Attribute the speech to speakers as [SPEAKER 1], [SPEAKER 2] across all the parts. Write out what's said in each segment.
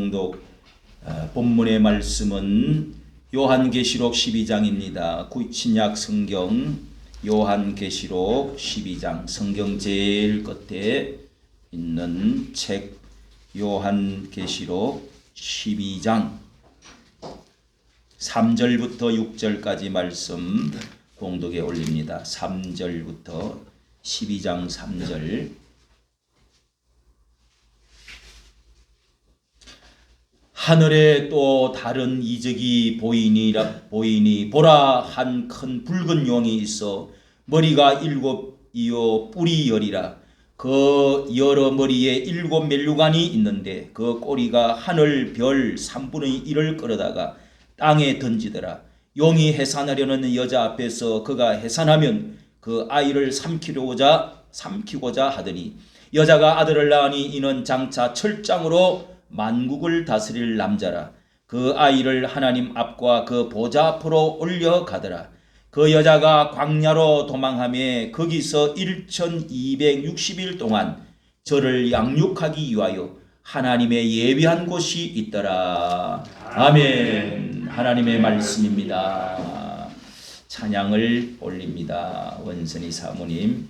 [SPEAKER 1] 봉독 본문의 말씀은 요한계시록 12장입니다. 신약 성경 요한계시록 12장, 성경 제일 끝에 있는 책 요한계시록 12장 3절부터 6절까지 말씀 봉독에 올립니다. 3절부터 12장 3절. 하늘에 또 다른 이적이 보이니 보라, 한 큰 붉은 용이 있어 머리가 7이요 뿔이 10이라. 그 여러 머리에 7 면류관이 있는데 그 꼬리가 하늘 별 3분의 1을 끌어다가 땅에 던지더라. 용이 해산하려는 여자 앞에서 그가 해산하면 그 아이를 삼키고자 하더니 여자가 아들을 낳으니 이는 장차 철장으로 만국을 다스릴 남자라. 그 아이를 하나님 앞과 그 보좌 앞으로 올려가더라. 그 여자가 광야로 도망하며 거기서 1260일 동안 저를 양육하기 위하여 하나님의 예비한 곳이 있더라. 아멘. 하나님의 말씀입니다. 찬양을 올립니다. 원선희 사모님.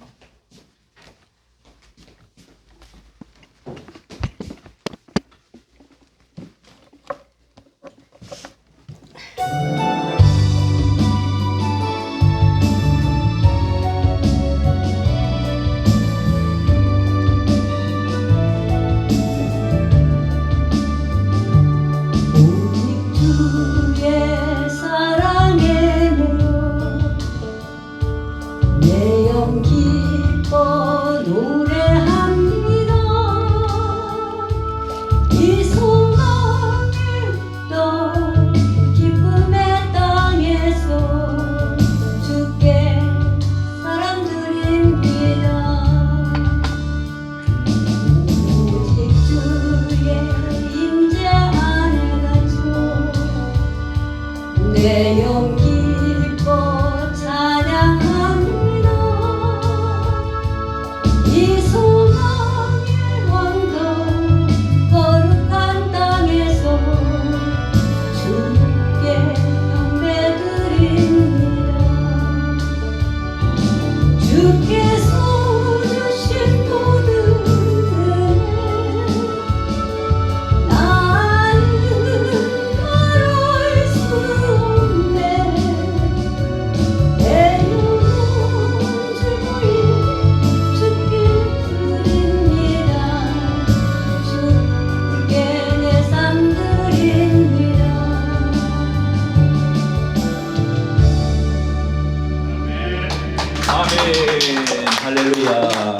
[SPEAKER 1] 할렐루야.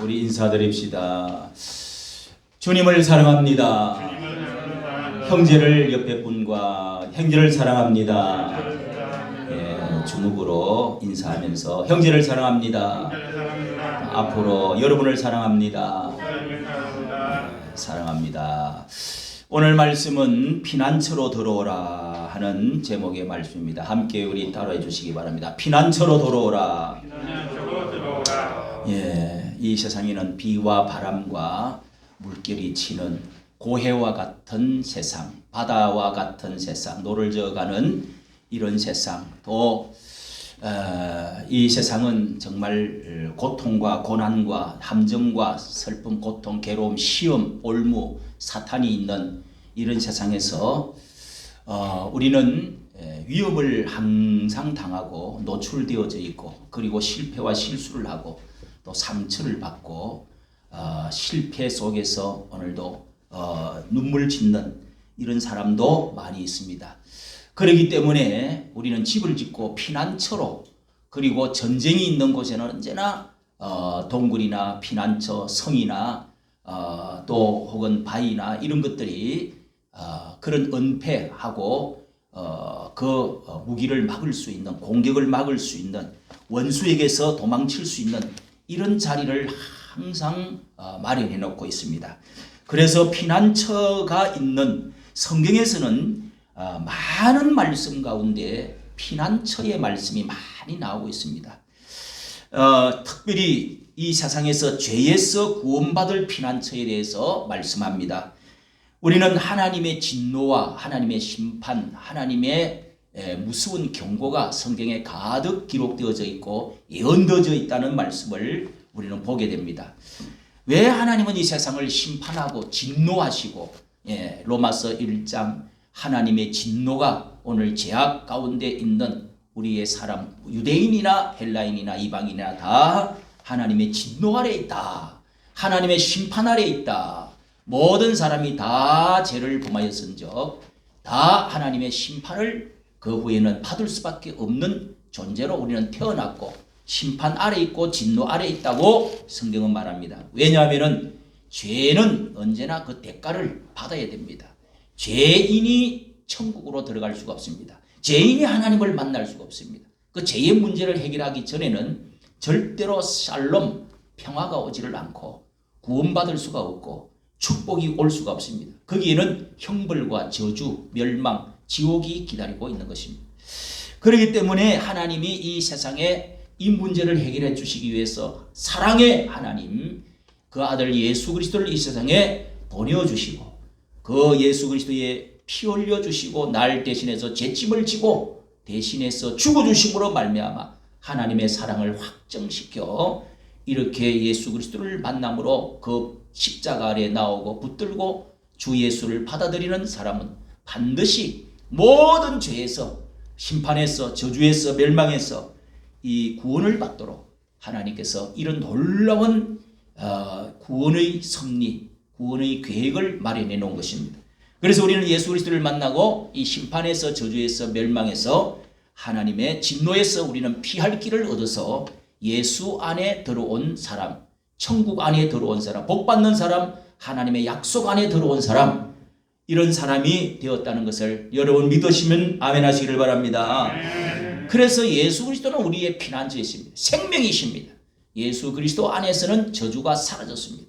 [SPEAKER 1] 우리 인사드립시다. 주님을 사랑합니다. 형제를 옆에 분과 형제를 사랑합니다. 주목으로 인사하면서 형제를 사랑합니다. 앞으로 여러분을 사랑합니다. 사랑합니다. 오늘 말씀은 피난처로 들어오라 하는 제목의 말씀입니다. 함께 우리 따라해 주시기 바랍니다. 피난처로 들어오라. 이 세상에는 비와 바람과 물결이 치는 고해와 같은 세상, 바다와 같은 세상, 노를 저어가는 이런 세상, 또 이 세상은 정말 고통과 고난과 함정과 슬픔, 고통, 괴로움, 시험, 올무, 사탄이 있는 이런 세상에서 우리는 위협을 항상 당하고 노출되어져 있고, 그리고 실패와 실수를 하고 또 상처를 받고 실패 속에서 오늘도 눈물 짓는 이런 사람도 많이 있습니다. 그렇기 때문에 우리는 집을 짓고 피난처로, 그리고 전쟁이 있는 곳에는 언제나 동굴이나 피난처, 성이나 또 혹은 바위나 이런 것들이 그런 은폐하고 그 무기를 막을 수 있는, 공격을 막을 수 있는, 원수에게서 도망칠 수 있는 이런 자리를 항상 마련해 놓고 있습니다. 그래서 피난처가 있는 성경에서는 많은 말씀 가운데 피난처의 말씀이 많이 나오고 있습니다. 특별히 이 세상에서 죄에서 구원받을 피난처에 대해서 말씀합니다. 우리는 하나님의 진노와 하나님의 심판, 하나님의 무서운 경고가 성경에 가득 기록되어져 있고 예언되어져 있다는 말씀을 우리는 보게 됩니다. 왜 하나님은 이 세상을 심판하고 진노하시고, 로마서 1장 하나님의 진노가 오늘 죄악 가운데 있는 우리의 사람, 유대인이나 헬라인이나 이방인이나 다 하나님의 진노 아래 있다. 하나님의 심판 아래 있다. 모든 사람이 다 죄를 범하였은즉 다 하나님의 심판을 그 후에는 받을 수밖에 없는 존재로 우리는 태어났고 심판 아래 있고 진노 아래 있다고 성경은 말합니다. 왜냐하면 죄는 언제나 그 대가를 받아야 됩니다. 죄인이 천국으로 들어갈 수가 없습니다. 죄인이 하나님을 만날 수가 없습니다. 그 죄의 문제를 해결하기 전에는 절대로 샬롬, 평화가 오지를 않고 구원받을 수가 없고 축복이 올 수가 없습니다. 거기에는 형벌과 저주, 멸망, 지옥이 기다리고 있는 것입니다. 그렇기 때문에 하나님이 이 세상에 이 문제를 해결해 주시기 위해서 사랑의 하나님, 그 아들 예수 그리스도를 이 세상에 보내주시고 그 예수 그리스도의 피 흘려 주시고 날 대신해서 죄짐을 지고 대신해서 죽어주심으로 말미암아 하나님의 사랑을 확정시켜 이렇게 예수 그리스도를 만남으로 그 십자가 아래 나오고 붙들고 주 예수를 받아들이는 사람은 반드시 모든 죄에서 심판에서 저주에서 멸망에서 이 구원을 받도록 하나님께서 이런 놀라운 구원의 섭리, 구원의 계획을 마련해 놓은 것입니다. 그래서 우리는 예수 그리스도를 만나고 이 심판에서 저주에서 멸망에서 하나님의 진노에서 우리는 피할 길을 얻어서 예수 안에 들어온 사람, 천국 안에 들어온 사람, 복받는 사람, 하나님의 약속 안에 들어온 사람, 이런 사람이 되었다는 것을 여러분 믿으시면 아멘 하시기를 바랍니다. 그래서 예수 그리스도는 우리의 피난처이십니다. 생명이십니다. 예수 그리스도 안에서는 저주가 사라졌습니다.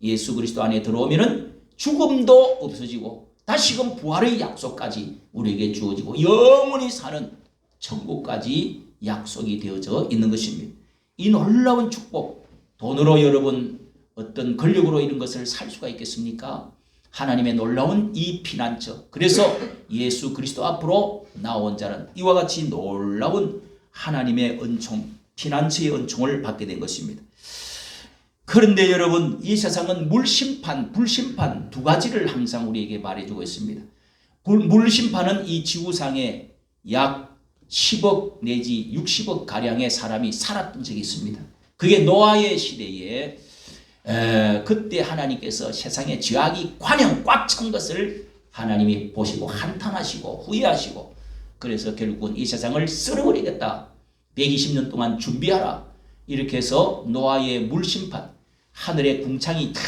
[SPEAKER 1] 예수 그리스도 안에 들어오면 죽음도 없어지고 다시금 부활의 약속까지 우리에게 주어지고 영원히 사는 천국까지 약속이 되어져 있는 것입니다. 이 놀라운 축복, 돈으로 여러분 어떤 권력으로 이런 것을 살 수가 있겠습니까? 하나님의 놀라운 이 피난처, 그래서 예수 그리스도 앞으로 나온 자는 이와 같이 놀라운 하나님의 은총, 피난처의 은총을 받게 된 것입니다. 그런데 여러분, 이 세상은 물심판, 불심판 두 가지를 항상 우리에게 말해주고 있습니다. 물심판은 이 지구상에 약 10억 내지 60억 가량의 사람이 살았던 적이 있습니다. 그게 노아의 시대에 그때 하나님께서 세상에 죄악이 관영 꽉 찬 것을 하나님이 보시고 한탄하시고 후회하시고 그래서 결국은 이 세상을 쓸어버리겠다. 120년 동안 준비하라. 이렇게 해서 노아의 물심판, 하늘의 궁창이 다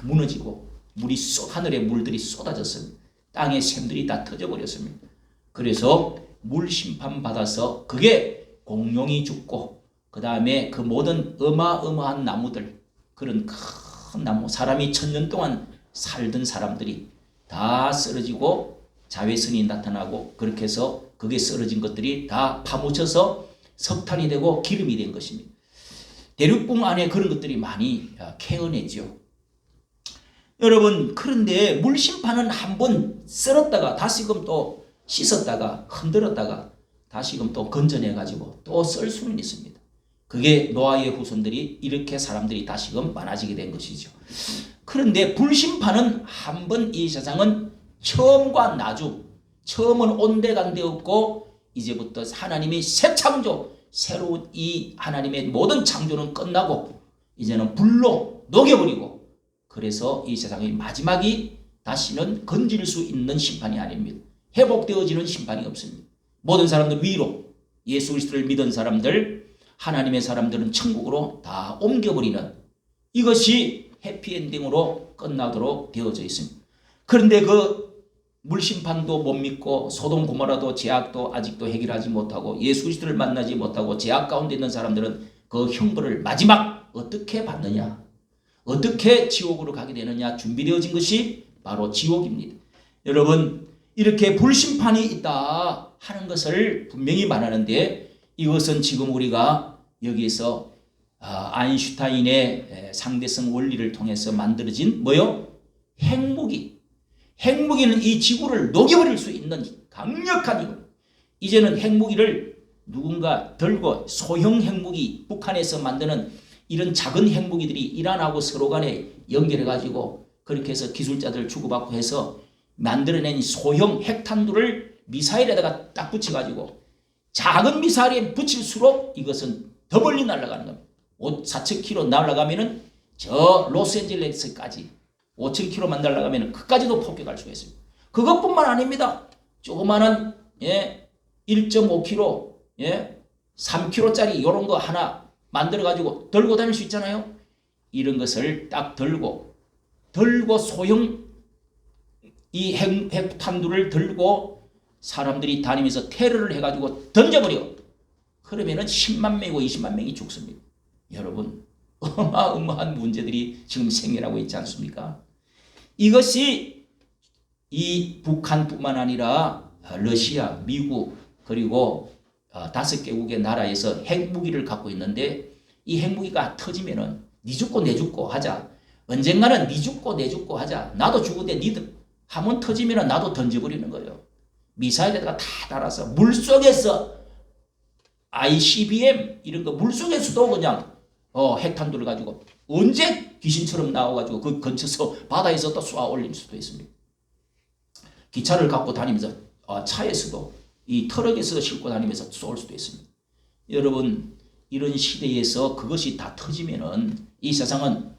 [SPEAKER 1] 무너지고 하늘의 물들이 쏟아졌습니다. 땅의 샘들이 다 터져버렸습니다. 그래서 물심판 받아서 그게 공룡이 죽고 그 다음에 그 모든 어마어마한 나무들, 그런 큰 나무, 사람이 1000년 동안 살던 사람들이 다 쓰러지고 자외선이 나타나고 그렇게 해서 그게 쓰러진 것들이 다 파묻혀서 석탄이 되고 기름이 된 것입니다. 대륙붕 안에 그런 것들이 많이 캐어내죠. 여러분, 그런데 물심판은 한번 썰었다가 다시금 또 씻었다가 흔들었다가 다시금 또 건져내가지고 또 썰 수는 있습니다. 그게 노아의 후손들이 이렇게 사람들이 다시금 많아지게 된 것이죠. 그런데 불심판은 한번 이 세상은 처음과 나중, 처음은 온데간데 없고 이제부터 하나님이 새 창조, 새로운 이 하나님의 모든 창조는 끝나고 이제는 불로 녹여버리고 그래서 이 세상의 마지막이 다시는 건질 수 있는 심판이 아닙니다. 회복되어지는 심판이 없습니다. 모든 사람들 위로 예수 그리스도를 믿은 사람들, 하나님의 사람들은 천국으로 다 옮겨버리는 이것이 해피엔딩으로 끝나도록 되어져 있습니다. 그런데 그 물심판도 못 믿고 소돔 고모라도 죄악도 아직도 해결하지 못하고 예수 그리스도를 만나지 못하고 죄악 가운데 있는 사람들은 그 형벌을 마지막 어떻게 받느냐, 어떻게 지옥으로 가게 되느냐 준비되어진 것이 바로 지옥입니다. 여러분, 이렇게 불심판이 있다 하는 것을 분명히 말하는데 이것은 지금 우리가 여기에서 아인슈타인의 상대성 원리를 통해서 만들어진 뭐요? 핵무기. 핵무기는 이 지구를 녹여버릴 수 있는 강력한 이거. 이제는 핵무기를 누군가 들고 소형 핵무기, 북한에서 만드는 이런 작은 핵무기들이 이란하고 서로 간에 연결해가지고 그렇게 해서 기술자들 주고받고 해서 만들어낸 소형 핵탄두를 미사일에다가 딱 붙여가지고 작은 미사일에 붙일수록 이것은 더 멀리 날아가는 겁니다. 4,000km 날아가면은 저 로스앤젤레스까지 5,000km만 날아가면은 그까지도 폭격할 수가 있습니다. 그것뿐만 아닙니다. 조그마한 1.5km, 3km짜리 이런 거 하나 만들어가지고 들고 다닐 수 있잖아요. 이런 것을 딱 들고 소형 이 핵탄두를 들고 사람들이 다니면서 테러를 해가지고 던져버려. 그러면은 10만 명이고 20만 명이 죽습니다. 여러분, 어마어마한 문제들이 지금 생겨나고 있지 않습니까? 이것이 이 북한뿐만 아니라 러시아, 미국 그리고 5개국의 나라에서 핵무기를 갖고 있는데 이 핵무기가 터지면은 니 죽고 내 죽고 하자. 언젠가는 니 죽고 내 죽고 하자. 나도 죽은데 니들 한번 터지면은 나도 던져버리는 거예요. 미사일에다가 다 달아서 물속에서 ICBM 이런 거 물속에서도 그냥 핵탄두를 가지고 언제 귀신처럼 나와가지고 그 근처서 바다에서 또 쏘아 올릴 수도 있습니다. 기차를 갖고 다니면서 차에서도 이 트럭에서 싣고 다니면서 쏠 수도 있습니다. 여러분, 이런 시대에서 그것이 다 터지면은 이 세상은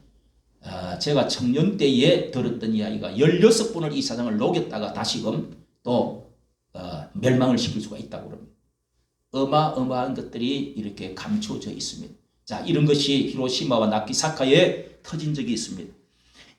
[SPEAKER 1] 제가 청년 때에 들었던 이야기가 16분을 이 세상을 녹였다가 다시금 또 멸망을 시킬 수가 있다고 그럽니다. 어마어마한 것들이 이렇게 감춰져 있습니다. 자, 이런 것이 히로시마와 나키사카에 터진 적이 있습니다.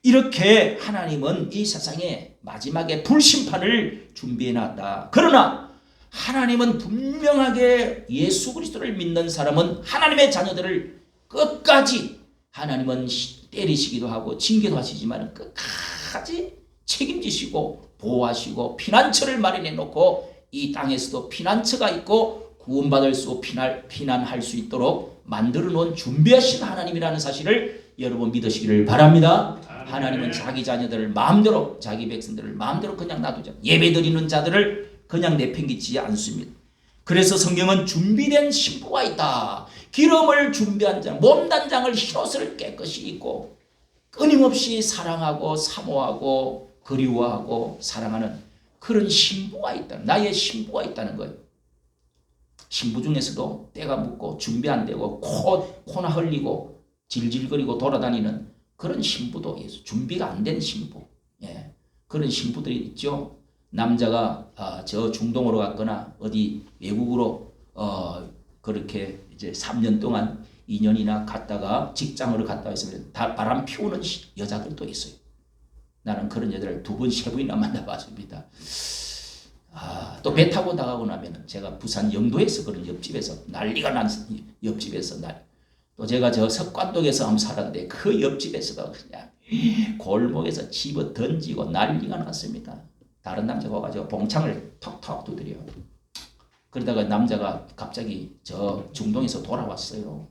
[SPEAKER 1] 이렇게 하나님은 이 세상에 마지막에 불심판을 준비해놨다. 그러나 하나님은 분명하게 예수 그리스도를 믿는 사람은 하나님의 자녀들을 끝까지 하나님은 때리시기도 하고 징계도 하시지만 끝까지 책임지시고 보호하시고 피난처를 마련해 놓고 이 땅에서도 피난처가 있고 구원받을 수 피난할 수 있도록 만들어 놓은 준비하신 하나님이라는 사실을 여러분 믿으시기를 바랍니다. 하나님은 자기 자녀들을 마음대로 자기 백성들을 마음대로 그냥 놔두지 않습니다. 예배드리는 자들을 그냥 내팽개치지 않습니다. 그래서 성경은 준비된 신부가 있다. 기름을 준비한 자, 몸단장을 흰옷을 깨끗이 입고 끊임없이 사랑하고 사모하고 그리워하고 사랑하는 그런 신부가 있다. 나의 신부가 있다는 거예요. 신부 중에서도 때가 묻고 준비 안 되고 코나 흘리고 질질거리고 돌아다니는 그런 신부도 있어요. 준비가 안 된 신부. 그런 신부들이 있죠. 남자가 저 중동으로 갔거나 어디 외국으로 그렇게 이제 3년 동안 2년이나 갔다가 직장으로 갔다 있으면 다 바람 피우는 여자들도 있어요. 나는 그런 여자를 2번, 3번이나 만나봤습니다. 또 배 타고 나가고 나면 제가 부산 영도에서 그런 옆집에서 난리가 난 옆집에서 또 제가 저 석관동에서 한번 살았는데 그 옆집에서도 그냥 골목에서 집어 던지고 난리가 났습니다. 다른 남자가 와가지고 봉창을 턱턱 두드려. 그러다가 남자가 갑자기 저 중동에서 돌아왔어요.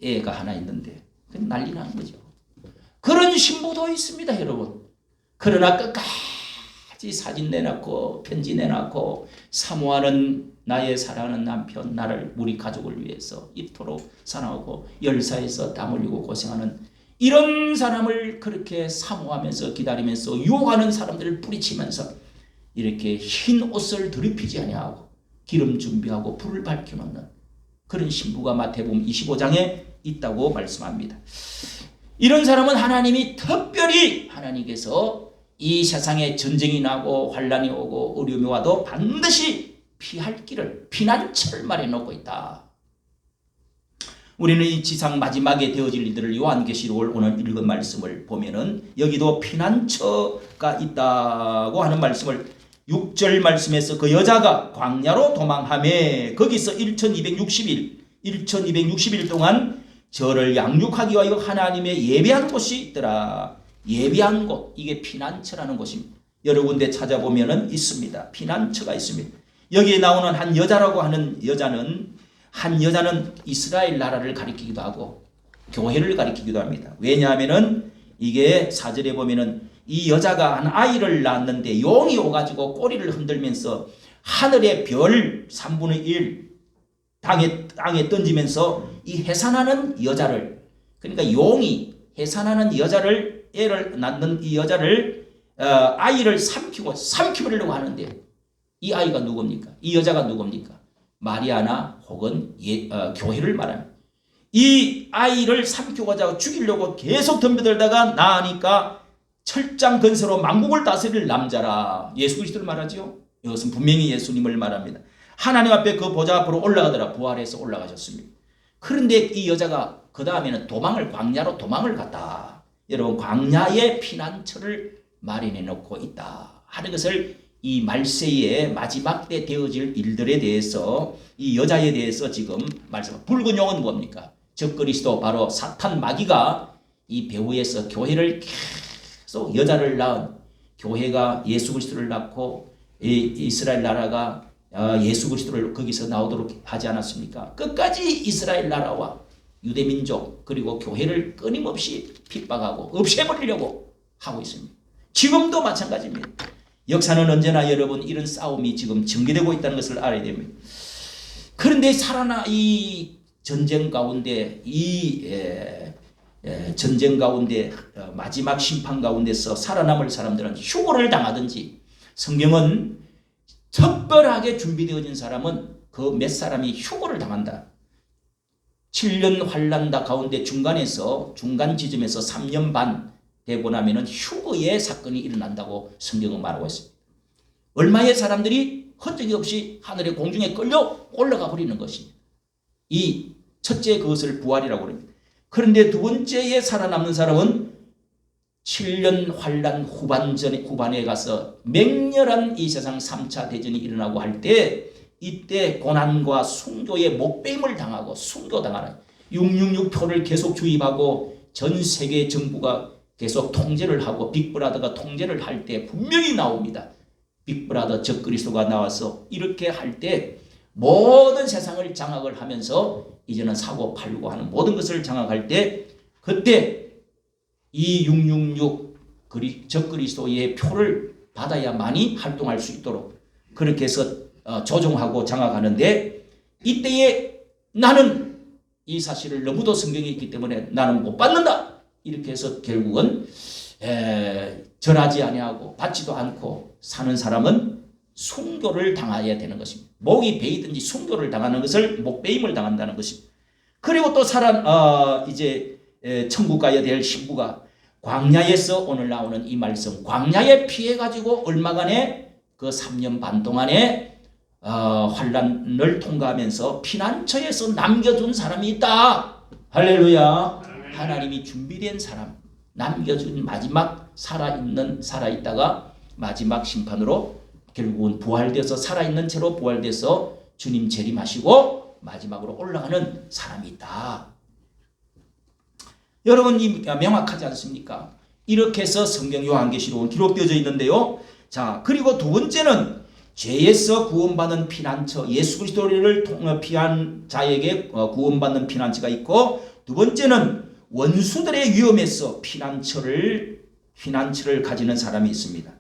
[SPEAKER 1] 애가 하나 있는데 난리 나는 거죠. 그런 신부도 있습니다, 여러분. 그러나 끝까지 사진 내놨고 편지 내놨고 사모하는 나의 사랑하는 남편, 나를 우리 가족을 위해서 이토록 사랑하고 열사해서 땀 흘리고 고생하는 이런 사람을 그렇게 사모하면서 기다리면서 유혹하는 사람들을 뿌리치면서 이렇게 흰 옷을 더럽히지 아니하고 기름 준비하고 불을 밝혀놓는 그런 신부가 마태복음 25장에 있다고 말씀합니다. 이런 사람은 하나님이 특별히 하나님께서 이 세상에 전쟁이 나고 환란이 오고 어려움이 와도 반드시 피할 길을 피난처를 마련해 놓고 있다. 우리는 이 지상 마지막에 되어질 일들을 요한계시록을 오늘 읽은 말씀을 보면은 여기도 피난처가 있다고 하는 말씀을 6절 말씀에서 그 여자가 광야로 도망하며 거기서 1260일 동안 저를 양육하기 위하여 하나님의 예배한 곳이 있더라. 예배한 곳, 이게 피난처라는 곳입니다. 여러 군데 찾아보면은 있습니다. 피난처가 있습니다. 여기에 나오는 한 여자라고 하는 여자는 이스라엘 나라를 가리키기도 하고 교회를 가리키기도 합니다. 왜냐하면은 이게 4절에 보면은 이 여자가 한 아이를 낳았는데 용이 오가지고 꼬리를 흔들면서 하늘의 별 3분의 1 땅에 던지면서 이 해산하는 여자를, 그러니까 용이 해산하는 여자를, 애를 낳는 이 여자를 아이를 삼키려고 하는데 이 아이가 누굽니까? 이 여자가 누굽니까? 마리아나 혹은 교회를 말합니다. 이 아이를 삼키고자 죽이려고 계속 덤벼들다가 나으니까 철장건세로 만국을 다스릴 남자라, 예수 그리스도를 말하죠. 이것은 분명히 예수님을 말합니다. 하나님 앞에 그 보좌 앞으로 올라가더라. 부활해서 올라가셨습니다. 그런데 이 여자가 그 다음에는 광야로 도망을 갔다. 여러분, 광야의 피난처를 마련해 놓고 있다 하는 것을 이 말세의 마지막 때 되어질 일들에 대해서, 이 여자에 대해서 지금 말씀. 붉은 용은 뭡니까? 적그리스도, 바로 사탄 마귀가 이 배후에서 교회를 계속 여자를 낳은, 교회가 예수 그리스도를 낳고 이스라엘 나라가 예수 그리스도를 거기서 나오도록 하지 않았습니까? 끝까지 이스라엘 나라와 유대민족 그리고 교회를 끊임없이 핍박하고 없애버리려고 하고 있습니다. 지금도 마찬가지입니다. 역사는 언제나 여러분 이런 싸움이 지금 전개되고 있다는 것을 알아야 됩니다. 그런데 이 전쟁 가운데, 전쟁 가운데 마지막 심판 가운데서 살아남을 사람들은 휴거를 당하든지, 성경은 특별하게 준비되어진 사람은 그 몇 사람이 휴거를 당한다. 7년 환란다 가운데 중간 지점에서 3년 반 되고 나면은 휴거의 사건이 일어난다고 성경은 말하고 있습니다. 얼마의 사람들이 흔적이 없이 하늘의 공중에 끌려 올라가 버리는 것입니다. 이 첫째, 그것을 부활이라고 합니다. 그런데 두 번째에 살아남는 사람은 7년 환란 후반에 가서 맹렬한 이 세상 3차 대전이 일어나고 할 때, 이때 고난과 순교의 목배임을 당하고 순교당하는 666표를 계속 주입하고 전 세계 정부가 계속 통제를 하고 빅브라더가 통제를 할 때 분명히 나옵니다. 빅브라더 적그리스도가 나와서 이렇게 할 때 모든 세상을 장악을 하면서 이제는 사고 팔고 하는 모든 것을 장악할 때, 그때 이 666 적그리스도의 표를 받아야만이 활동할 수 있도록 그렇게 해서 조종하고 장악하는데, 이때에 나는 이 사실을 너무도 성경에 있기 때문에 나는 못 받는다, 이렇게 해서 결국은 절하지 아니하고 받지도 않고 사는 사람은 순교를 당해야 되는 것입니다. 목이 베이든지 순교를 당하는 것을 목베임을 당한다는 것입니다. 그리고 또 이제 천국 가야 될 신부가 광야에서 오늘 나오는 이 말씀, 광야에 피해 가지고 얼마간의 그 3년 반 동안에 환란을 통과하면서 피난처에서 남겨준 사람이 있다. 할렐루야. 하나님이 준비된 사람, 남겨준 마지막 살아있다가 마지막 심판으로 결국은 부활돼서 살아있는 채로 부활돼서 주님 재림하시고 마지막으로 올라가는 사람이 있다. 여러분, 명확하지 않습니까? 이렇게 해서 성경 요한계시록은 기록되어져 있는데요. 자, 그리고 두 번째는 죄에서 구원받는 피난처, 예수 그리스도를 피한 자에게 구원받는 피난처가 있고, 두 번째는 원수들의 위험에서 피난처를 가지는 사람이 있습니다.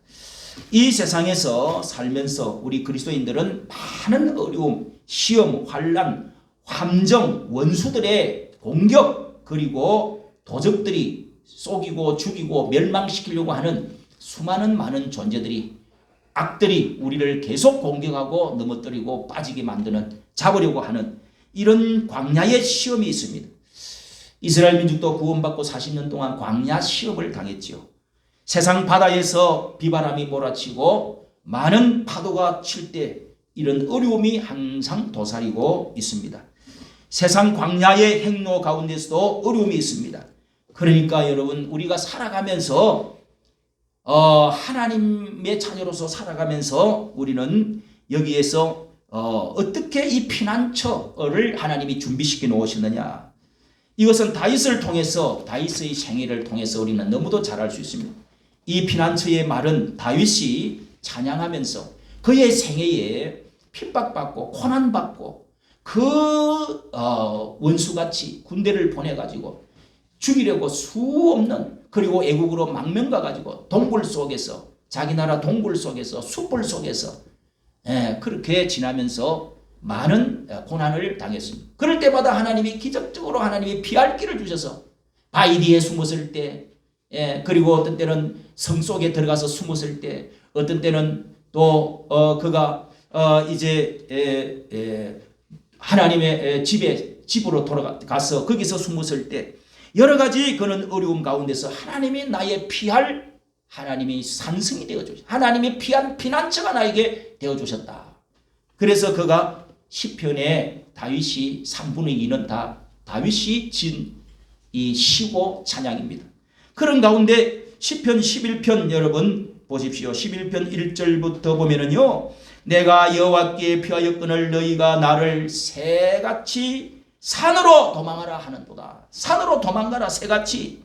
[SPEAKER 1] 이 세상에서 살면서 우리 그리스도인들은 많은 어려움, 시험, 환난, 함정, 원수들의 공격, 그리고 도적들이 속이고 죽이고 멸망시키려고 하는 수많은 많은 존재들이, 악들이 우리를 계속 공격하고 넘어뜨리고 빠지게 만드는, 잡으려고 하는 이런 광야의 시험이 있습니다. 이스라엘 민족도 구원받고 40년 동안 광야 시험을 당했지요. 세상 바다에서 비바람이 몰아치고 많은 파도가 칠 때 이런 어려움이 항상 도사리고 있습니다. 세상 광야의 행로 가운데서도 어려움이 있습니다. 그러니까 여러분, 우리가 살아가면서 하나님의 자녀로서 살아가면서 우리는 여기에서 어떻게 이 피난처를 하나님이 준비시켜 놓으셨느냐, 이것은 다윗의 생애를 통해서 우리는 너무도 잘 알 수 있습니다. 이 피난처의 말은 다윗이 찬양하면서 그의 생애에 핍박받고 고난받고 원수같이 군대를 보내가지고 죽이려고 수 없는 그리고 애국으로 망명 가가지고 동굴 속에서 자기 나라 동굴 속에서 숯불 속에서 그렇게 지나면서 많은 고난을 당했습니다. 그럴 때마다 하나님이 기적적으로 하나님이 피할 길을 주셔서 바위 뒤에 숨었을 때 그리고 어떤 때는 성 속에 들어가서 숨었을 때 어떤 때는 또 그가 이제 하나님의 집으로 돌아가서 거기서 숨었을 때 여러 가지 그런 어려움 가운데서 하나님이 나의 피할 하나님이 산성이 되어주셨다. 하나님이 피한 피난처가 나에게 되어주셨다. 그래서 그가 시편에 다윗이 3분의 2는 다 다윗이 진 이 시고 찬양입니다. 그런 가운데 시편 11편 여러분 보십시오. 11편 1절부터 보면은요. 내가 여호와께 피하였거늘 너희가 나를 새같이 산으로 도망하라 하는도다. 산으로 도망가라 새같이.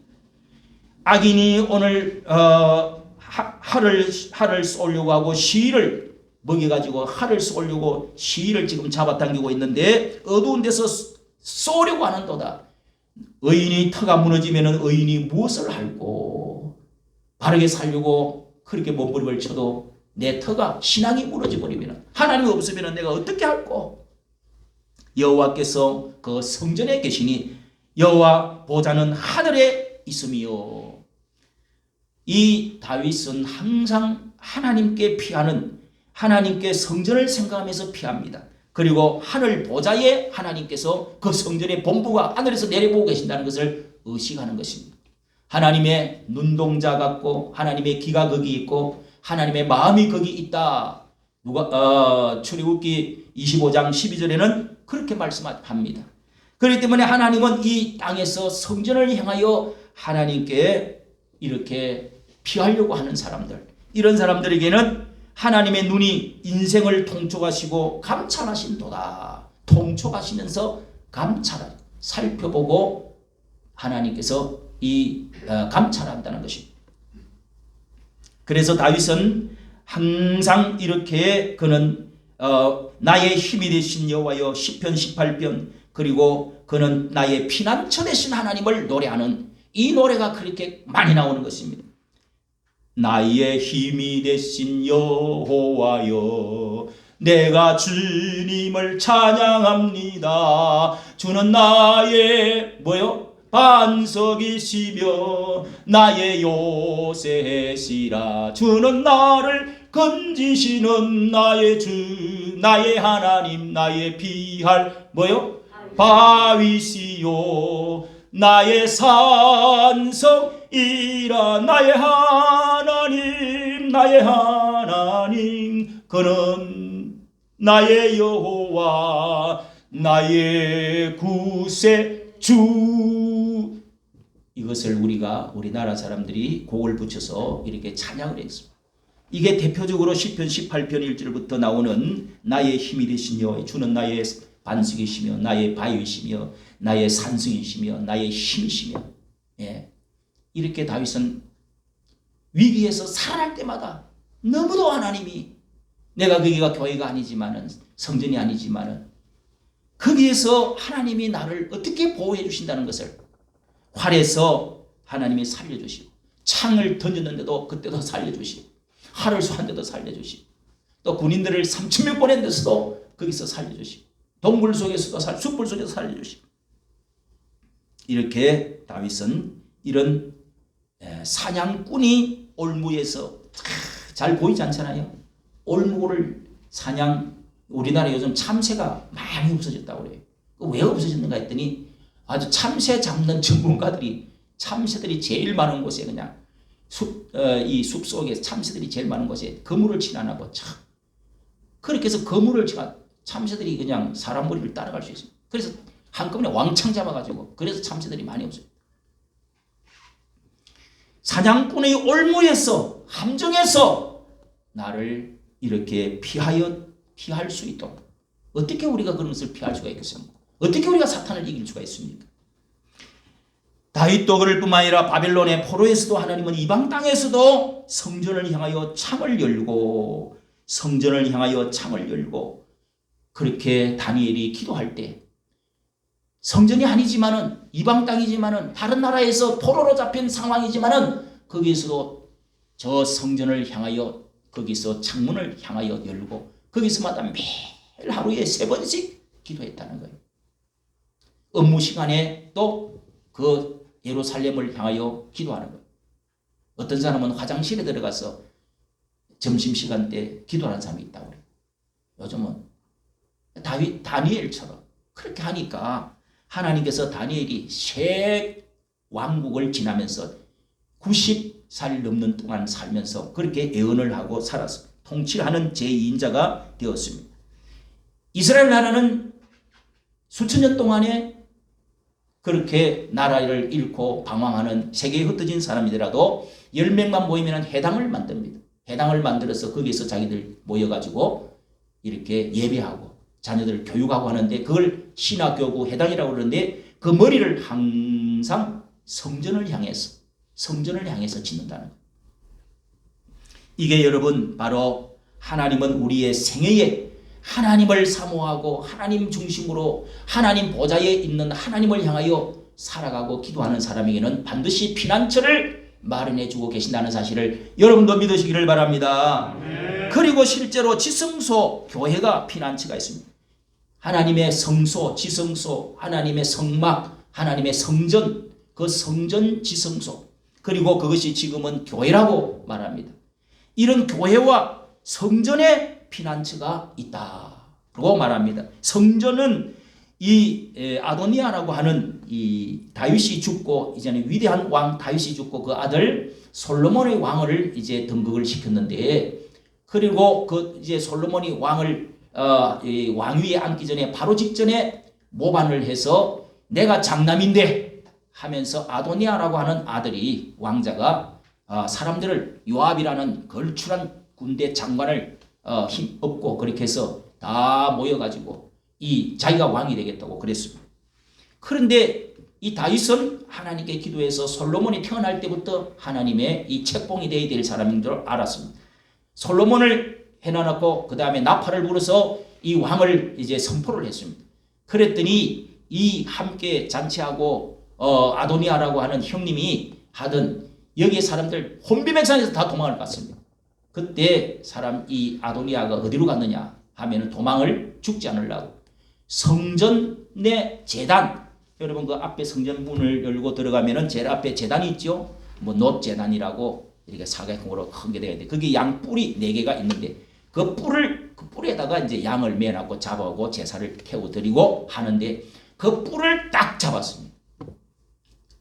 [SPEAKER 1] 악인이 오늘 활을 쏘려고 하고 시위를 먹여가지고 활을 쏘려고 시위를 지금 잡아당기고 있는데 어두운 데서 쏘려고 하는도다. 의인이 터가 무너지면 의인이 무엇을 할꼬. 바르게 살려고 그렇게 몸부림을 쳐도 내 터가 신앙이 무너져 버리면 하나님이 없으면 내가 어떻게 할꼬. 여호와께서 그 성전에 계시니 여호와 보좌는 하늘에 있으며. 이 다윗은 항상 하나님께 피하는 하나님께 성전을 생각하면서 피합니다. 그리고 하늘 보좌에 하나님께서 그 성전의 본부가 하늘에서 내려보고 계신다는 것을 의식하는 것입니다. 하나님의 눈동자 같고 하나님의 귀가 거기 있고 하나님의 마음이 거기 있다. 출애굽기 25장 12절에는 그렇게 말씀합니다. 그렇기 때문에 하나님은 이 땅에서 성전을 향하여 하나님께 이렇게 피하려고 하는 사람들, 이런 사람들에게는 하나님의 눈이 인생을 통촉하시고 감찰하신도다. 통촉하시면서 살펴보고 하나님께서 감찰한다는 것입니다. 그래서 다윗은 항상 이렇게 그는 나의 힘이 되신 여호와여 시편 18편 그리고 그는 나의 피난처 되신 하나님을 노래하는 이 노래가 그렇게 많이 나오는 것입니다. 나의 힘이 되신 여호와여 내가 주님을 찬양합니다. 주는 나의 반석이시며 나의 요새시라. 주는 나를 건지시는 나의 주 나의 하나님 나의 피할 바위시요 나의 산성이라. 나의 하나님 그는 나의 여호와 나의 구세주. 이것을 우리나라 사람들이 곡을 붙여서 이렇게 찬양을 했습니다. 이게 대표적으로 시편 18편 1절부터 나오는 나의 힘이 되신 여호와 주는 나의 반석이시며 나의 바위이시며 나의 산성이시며 나의 힘이시며. 이렇게 다윗은 위기에서 살아날 때마다 너무도 하나님이 내가 거기가 교회가 아니지만은 성전이 아니지만은 거기에서 하나님이 나를 어떻게 보호해 주신다는 것을 활에서 하나님이 살려주시고 창을 던졌는데도 그때도 살려주시고 활을 쏘았는데도 살려주시고 또 군인들을 3,000명 보낸 데서도 거기서 살려주시고 동굴 속에서도 숯불 속에서 살려주시고. 이렇게 다윗은 이런 사냥꾼이 올무에서 잘 보이지 않잖아요. 올무를 우리나라 요즘 참새가 많이 없어졌다고 그래요. 왜 없어졌는가 했더니 아주 참새 잡는 전문가들이 참새들이 제일 많은 곳에 그냥 이 숲속에 참새들이 제일 많은 곳에 그물을 치나나고 그렇게 해서 그물을 치가 참새들이 그냥 사람 머리를 따라갈 수 있어요. 그래서 한꺼번에 왕창 잡아가지고 그래서 참새들이 많이 없어요. 사냥꾼의 올무에서 함정에서 나를 이렇게 피할 수 있도록 어떻게 우리가 그런 것을 피할 수가 있겠습니까? 어떻게 우리가 사탄을 이길 수가 있습니까? 다윗도 그럴 뿐만 아니라 바벨론의 포로에서도 하나님은 이방 땅에서도 성전을 향하여 창을 열고 그렇게 다니엘이 기도할 때 성전이 아니지만은 이방 땅이지만은 다른 나라에서 포로로 잡힌 상황이지만은 거기에서도 저 성전을 향하여 거기서 창문을 향하여 열고 거기서마다 매일 하루에 3번씩 기도했다는 거예요. 업무 시간에 또 그 예루살렘을 향하여 기도하는 거예요. 어떤 사람은 화장실에 들어가서 점심시간 때 기도하는 사람이 있다고 그래요. 요즘은 다니엘처럼 그렇게 하니까 하나님께서 다니엘이 새 왕국을 지나면서 90살 넘는 동안 살면서 그렇게 예언을 하고 살아서 통치하는 제2인자가 되었습니다. 이스라엘 나라는 수천 년 동안에 그렇게 나라를 잃고 방황하는 세계에 흩어진 사람이더라도 10명만 모이면 회당을 만듭니다. 회당을 만들어서 거기서 자기들 모여가지고 이렇게 예배하고 자녀들을 교육하고 하는데 그걸 신학교구 회당이라고 그러는데 그 머리를 항상 성전을 향해서 짓는다는 거예요. 이게 여러분 바로 하나님은 우리의 생애에 하나님을 사모하고 하나님 중심으로 하나님 보좌에 있는 하나님을 향하여 살아가고 기도하는 사람에게는 반드시 피난처를 마련해 주고 계신다는 사실을 여러분도 믿으시기를 바랍니다. 그리고 실제로 지성소 교회가 피난처가 있습니다. 하나님의 성소, 지성소, 하나님의 성막, 하나님의 성전, 그 성전 지성소, 그리고 그것이 지금은 교회라고 말합니다. 이런 교회와 성전의 피난처가 있다고 말합니다. 성전은 이 아도니아라고 하는 이 다윗이 죽고 이제는 위대한 왕 다윗이 죽고 그 아들 솔로몬의 왕을 이제 등극을 시켰는데 그리고 그 이제 솔로몬이 왕을 이 왕위에 앉기 전에 바로 직전에 모반을 해서 내가 장남인데 하면서 아도니아라고 하는 아들이 왕자가 사람들을 요압이라는 걸출한 군대 장관을 힘 없고 그렇게 해서 다 모여가지고 이 자기가 왕이 되겠다고 그랬습니다. 그런데 이 다윗은 하나님께 기도해서 솔로몬이 태어날 때부터 하나님의 이 책봉이 되어야 될 사람인 줄 알았습니다. 솔로몬을 해놔놓고 그 다음에 나팔을 불어서 이 왕을 이제 선포를 했습니다. 그랬더니 이 함께 잔치하고 아도니아라고 하는 형님이 하던 여기에 사람들 혼비백산에서 다 도망을 갔습니다. 그때 이 아도니아가 어디로 갔느냐 하면은 도망을 죽지 않으려고 성전의 제단, 여러분 그 앞에 성전 문을 열고 들어가면은 제일 앞에 제단이 있죠. 뭐 놋제단이라고 이렇게 사각형으로 큰 게 되어 있는데 그게 양 뿔이 4개가 있는데 그 뿔에다가 이제 양을 매놨고 잡아오고 제사를 태워드리고 하는데 그 뿔을 딱 잡았습니다.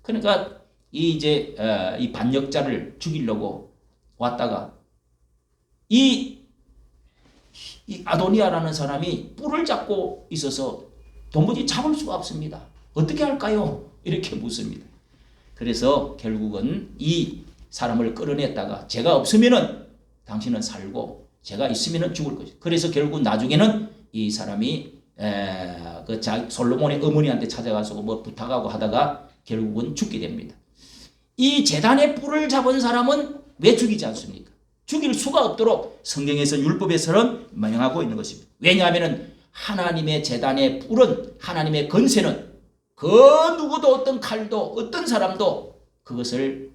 [SPEAKER 1] 그러니까 이 반역자를 죽이려고 왔다가 이 아도니아라는 사람이 뿔을 잡고 있어서 도무지 잡을 수가 없습니다. 어떻게 할까요? 이렇게 묻습니다. 그래서 결국은 이 사람을 끌어냈다가 제가 없으면은 당신은 살고 제가 있으면은 죽을 것이다. 그래서 결국 나중에는 이 사람이 솔로몬의 어머니한테 찾아가서 뭐 부탁하고 하다가 결국은 죽게 됩니다. 이 제단의 뿔을 잡은 사람은 왜 죽이지 않습니까? 죽일 수가 없도록 성경에서 율법에서는 명하고 있는 것입니다. 왜냐하면 하나님의 제단의 뿔은 하나님의 건세는 그 누구도 어떤 칼도 어떤 사람도 그것을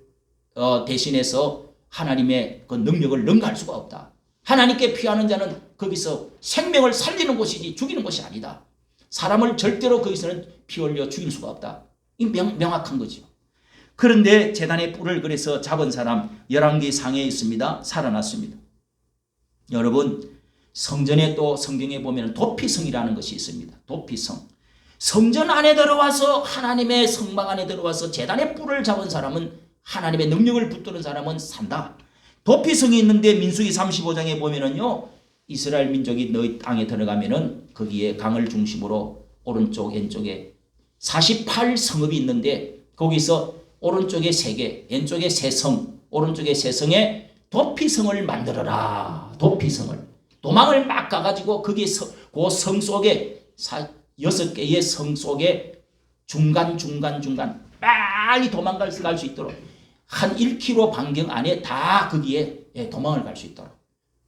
[SPEAKER 1] 대신해서 하나님의 그 능력을 능가할 수가 없다. 하나님께 피하는 자는 거기서 생명을 살리는 곳이지 죽이는 것이 아니다. 사람을 절대로 거기서는 피 흘려 죽일 수가 없다. 이 명확한 거죠. 그런데 제단의 뿔을 그래서 잡은 사람 11개 상에 있습니다. 살아났습니다. 여러분 성전에 또 성경에 보면 도피성이라는 것이 있습니다. 도피성. 성전 안에 들어와서 하나님의 성막 안에 들어와서 제단의 뿔을 잡은 사람은 하나님의 능력을 붙드는 사람은 산다. 도피성이 있는데 민수기 35장에 보면은요. 이스라엘 민족이 너희 땅에 들어가면은 거기에 강을 중심으로 오른쪽 왼쪽에 48성읍이 있는데 거기서 오른쪽에 3개, 왼쪽에 3성, 오른쪽에 3성에 도피성을 만들어라. 도피성을. 도망을 막 가가지고 거기서 그 성 속에 6개의 성 속에 중간 빨리 도망갈 수 있도록 한 1km 반경 안에 다 거기에 도망을 갈 수 있도록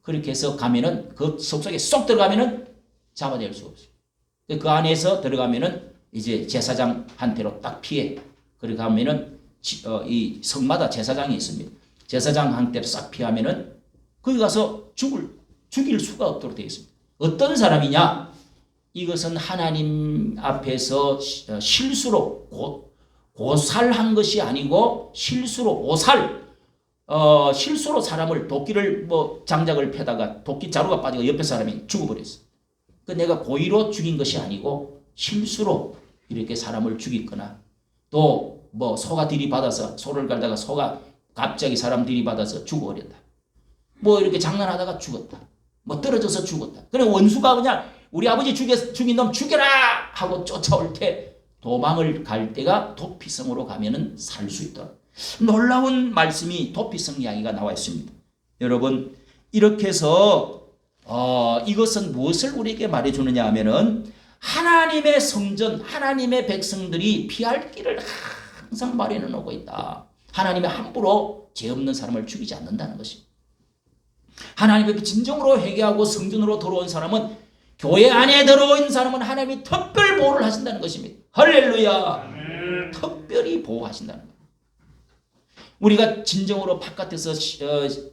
[SPEAKER 1] 그렇게 해서 가면은 그 성 속에 쏙 들어가면은 잡아낼 수 없어요. 그 안에서 들어가면은 이제 제사장한테로 딱 피해. 그렇게 하면은 이 성마다 제사장이 있습니다. 제사장한테로 싹 피하면은 거기 가서 죽일 수가 없도록 되어 있습니다. 어떤 사람이냐? 이것은 하나님 앞에서 실수로 고살한 것이 아니고 실수로 실수로 사람을 도끼를 장작을 패다가 도끼 자루가 빠지고 옆에 사람이 죽어버렸어. 그 내가 고의로 죽인 것이 아니고 실수로 이렇게 사람을 죽이거나 또 소가 들이받아서 소를 갈다가 소가 갑자기 사람 들이받아서 죽어버렸다. 이렇게 장난하다가 죽었다. 떨어져서 죽었다. 그래 원수가 그냥 우리 아버지 죽인 놈 죽여라 하고 쫓아올 때 도망을 갈 때가 도피성으로 가면은 살 수 있다. 놀라운 말씀이 도피성 이야기가 나와 있습니다. 여러분 이렇게 해서 이것은 무엇을 우리에게 말해주느냐 하면은 하나님의 성전, 하나님의 백성들이 피할 길을 항상 마련해 놓고 있다. 하나님이 함부로 죄 없는 사람을 죽이지 않는다는 것입니다. 하나님에게 진정으로 회개하고 성전으로 들어온 사람은, 교회 안에 들어온 사람은 하나님이 특별 보호를 하신다는 것입니다. 할렐루야. 특별히 보호하신다는 거예요. 우리가 진정으로 바깥에서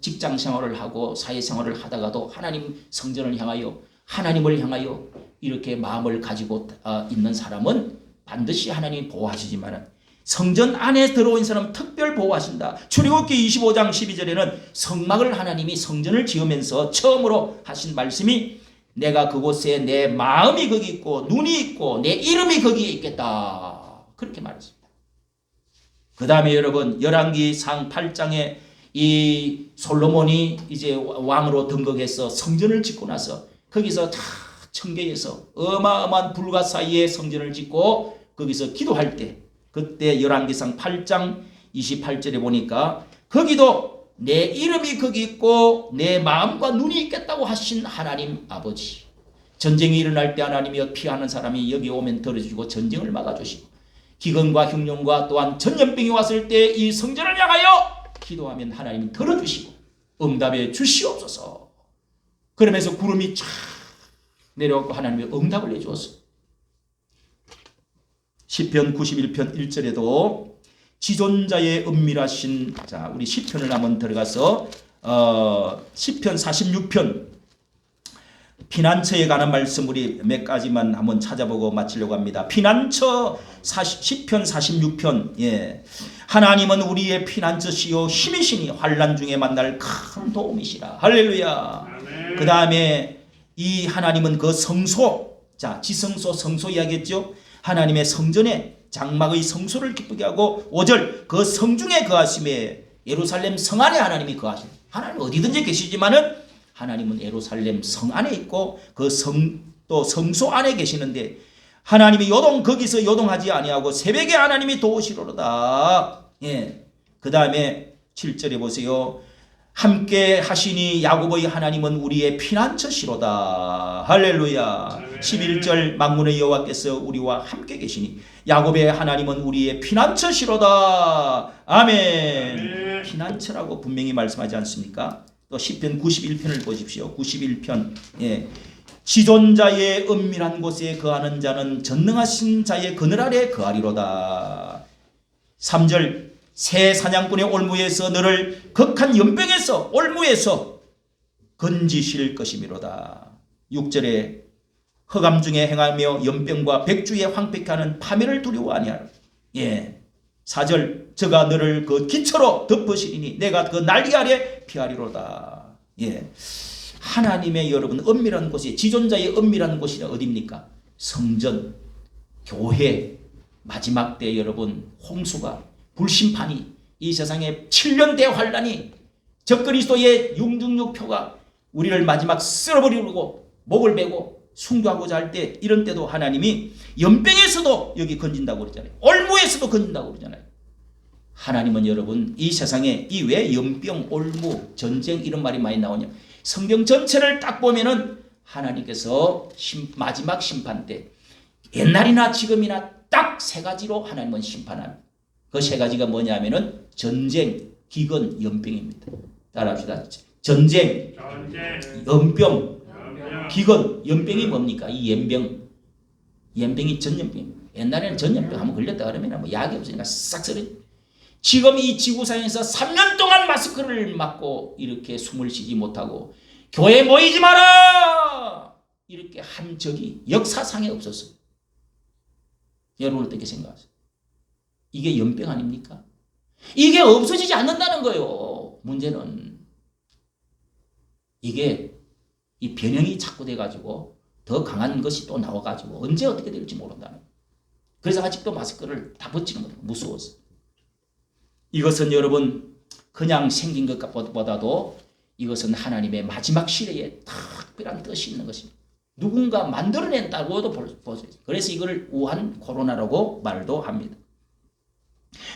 [SPEAKER 1] 직장 생활을 하고 사회 생활을 하다가도 하나님 성전을 향하여, 하나님을 향하여 이렇게 마음을 가지고 있는 사람은 반드시 하나님이 보호하시지만 성전 안에 들어온 사람은 특별 보호하신다. 출애굽기 25장 12절에는 성막을 하나님이 성전을 지으면서 처음으로 하신 말씀이 내가 그곳에 내 마음이 거기 있고 눈이 있고 내 이름이 거기에 있겠다. 그렇게 말했습니다. 그 다음에 여러분 열왕기상 8장에 이 솔로몬이 이제 왕으로 등극해서 성전을 짓고 나서 거기서 다 청계에서 어마어마한 불과 사이에 성전을 짓고 거기서 기도할 때, 그때 열왕기상 8장 28절에 보니까 거기도 내 이름이 거기 있고 내 마음과 눈이 있겠다고 하신 하나님 아버지, 전쟁이 일어날 때 하나님이 피하는 사람이 여기 오면 들어주시고 전쟁을 막아주시고 기근과 흉년과 또한 전염병이 왔을 때 이 성전을 향하여 기도하면 하나님이 들어주시고 응답해 주시옵소서. 그러면서 구름이 쫙 내려오고 하나님의 응답을 해주었습니다. 시편 91편 1절에도 지존자의 은밀하신, 자 우리 시편을 한번 들어가서 시편 46편 피난처에 관한 말씀 우리 몇 가지만 한번 찾아보고 마치려고 합니다. 피난처 시편 46편. 예. 하나님은 우리의 피난처시요 힘이시니 환난 중에 만날 큰 도움이시라. 할렐루야. 그 다음에 이 하나님은 그 성소, 자 지성소 성소 이야기했죠. 하나님의 성전에 장막의 성소를 기쁘게 하고 5절 그 성중에 거하심에 예루살렘 성 안에 하나님이 거하시는, 하나님 어디든지 계시지만은 하나님은 예루살렘 성 안에 있고 그 또 성소 안에 계시는데 하나님이 거기서 요동하지 아니하고 새벽에 하나님이 도우시로다. 예. 그 다음에 7절에 보세요. 함께 하시니 야곱의 하나님은 우리의 피난처시로다. 할렐루야. 11절 만군의 여호와께서 우리와 함께 계시니 야곱의 하나님은 우리의 피난처시로다. 아멘. 피난처라고 분명히 말씀하지 않습니까? 또 시편 91편을 보십시오. 91편. 예. 지존자의 은밀한 곳에 거하는 자는 전능하신 자의 그늘 아래 거하리로다. 3절 새 사냥꾼의 올무에서 너를 극한 연병에서 올무에서 건지실 것이미로다. 6절에 흑암 중에 행하며 연병과 백주에 황폐케 하는 파멸을 두려워 아니하라. 예. 4절 저가 너를 그 기초로 덮으시리니 내가 그 난리 아래 피하리로다. 예. 하나님의 여러분 은밀한 곳이, 지존자의 은밀한 곳이 어디입니까? 성전, 교회, 마지막 때 여러분 홍수가, 불심판이, 이 세상에 7년 대환란이, 적그리스도의 육중육표가 우리를 마지막 쓸어버리고 목을 베고 순교하고자 할 때, 이런 때도 하나님이 연병에서도 여기 건진다고 그러잖아요. 올무에서도 건진다고 그러잖아요. 하나님은 여러분 이 세상에 이 왜 연병, 올무, 전쟁 이런 말이 많이 나오냐, 성경 전체를 딱 보면은 하나님께서 마지막 심판 때 옛날이나 지금이나 딱 세 가지로 하나님은 심판합니다. 그 세 가지가 뭐냐면은 전쟁, 기근, 연병입니다. 따라합시다. 전쟁, 연병, 기근. 연병이 뭡니까? 이 연병이 전염병입니다. 옛날에는 전염병 한번 걸렸다 그러면 뭐 약이 없으니까 싹 쓰러져. 지금 이 지구상에서 3년 동안 마스크를 맞고 이렇게 숨을 쉬지 못하고 교회에 모이지 마라 이렇게 한 적이 역사상에 없었어요. 여러분 어떻게 생각하세요? 이게 연병 아닙니까? 이게 없어지지 않는다는 거예요. 문제는 이게 이 변형이 자꾸 돼가지고 더 강한 것이 또 나와가지고 언제 어떻게 될지 모른다는 거예요. 그래서 아직도 마스크를 다 벗지는 못해요. 무서워서. 이것은 여러분 그냥 생긴 것보다도 이것은 하나님의 마지막 시대에 특별한 뜻이 있는 것입니다. 누군가 만들어낸다고도 볼 수 있어요. 그래서 이걸 우한 코로나라고 말도 합니다.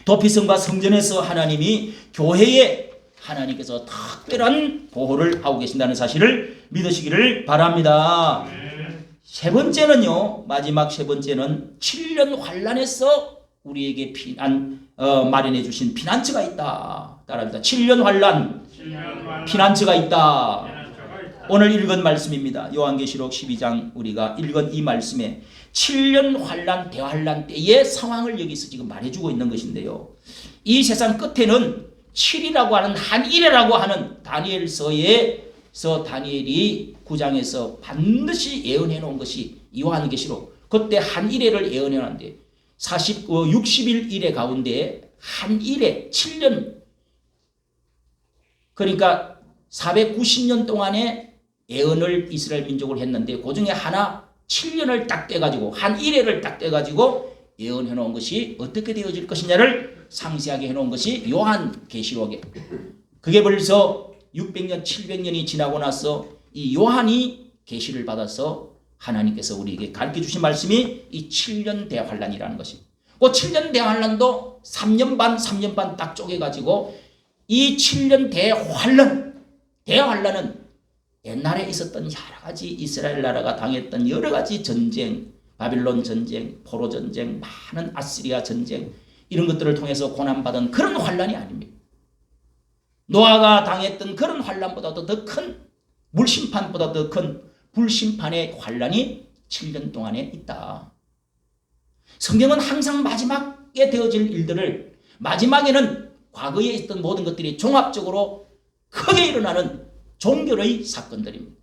[SPEAKER 1] 도피성과 성전에서 하나님이 교회에 하나님께서 특별한 보호를 하고 계신다는 사실을 믿으시기를 바랍니다. 세 번째는요. 마지막 세 번째는 7년 환란에서 우리에게 마련해 주신 피난처가 있다. 따라합니다. 7년 환란 피난처가 있다. 오늘 읽은 말씀입니다. 요한계시록 12장 우리가 읽은 이 말씀에 7년 환란 대환란 때의 상황을 여기서 지금 말해주고 있는 것인데요. 이 세상 끝에는 7이라고 하는 한일이라고 하는 다니엘서에서 다니엘이 9장에서 반드시 예언해 놓은 것이 요한계시록 그때 한일회를 예언해 놨는데 60일 일회 가운데 한일회 7년 그러니까 490년 동안에 예언을 이스라엘 민족을 했는데 그 중에 하나 7년을 딱 떼가지고 한 일회를 딱 떼가지고 예언해 놓은 것이 어떻게 되어질 것이냐를 상세하게 해놓은 것이 요한계시록에 그게 벌써 600년 700년이 지나고 나서 이 요한이 계시를 받아서 하나님께서 우리에게 가르쳐 주신 말씀이 이 7년 대환란이라는 것입니다. 그 7년 대환란도 3년 반 딱 쪼개가지고 이 7년 대환란은 옛날에 있었던 여러 가지 이스라엘 나라가 당했던 여러 가지 전쟁, 바빌론 전쟁, 포로 전쟁, 많은 아시리아 전쟁 이런 것들을 통해서 고난받은 그런 환란이 아닙니다. 노아가 당했던 그런 환란보다도 더 큰 물심판보다 더 큰 불심판의 환란이 7년 동안에 있다. 성경은 항상 마지막에 되어질 일들을 마지막에는 과거에 있던 모든 것들이 종합적으로 크게 일어나는 종결의 사건들입니다.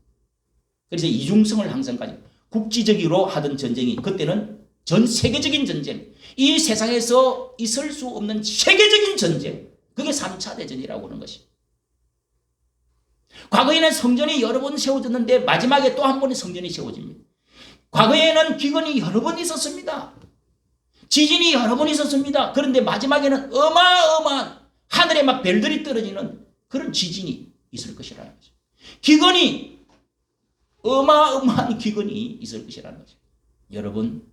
[SPEAKER 1] 그래서 이중성을 항상 가지고 국지적으로 하던 전쟁이 그때는 전 세계적인 전쟁, 이 세상에서 있을 수 없는 세계적인 전쟁, 그게 3차 대전이라고 하는 것입니다. 과거에는 성전이 여러 번 세워졌는데 마지막에 또 한 번의 성전이 세워집니다. 과거에는 기근이 여러 번 있었습니다. 지진이 여러 번 있었습니다. 그런데 마지막에는 어마어마한 하늘에 막 별들이 떨어지는 그런 지진이 있을 것이라는 거죠. 기근이 어마어마한 기근이 있을 것이라는 거죠. 여러분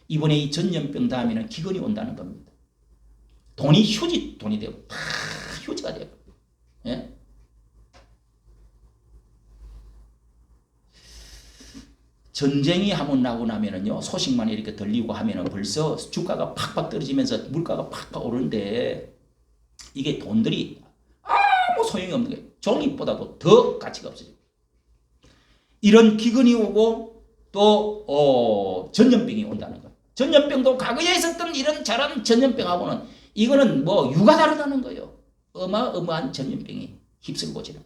[SPEAKER 1] 이번에 이 전염병 다음에는 기근이 온다는 겁니다. 돈이 돈이 되고 다 휴지가 되고 예? 전쟁이 한번 나고 나면은요 소식만 이렇게 들리고 하면은 벌써 주가가 팍팍 떨어지면서 물가가 팍팍 오르는데 이게 돈들이 아무 소용이 없는 거예요. 종이보다도 더 가치가 없어요. 이런 기근이 오고 또 전염병이 온다는 거예요. 전염병도 과거에 있었던 이런 저런 전염병하고는 이거는 뭐 유가 다르다는 거예요. 어마어마한 전염병이 휩쓸고 지는.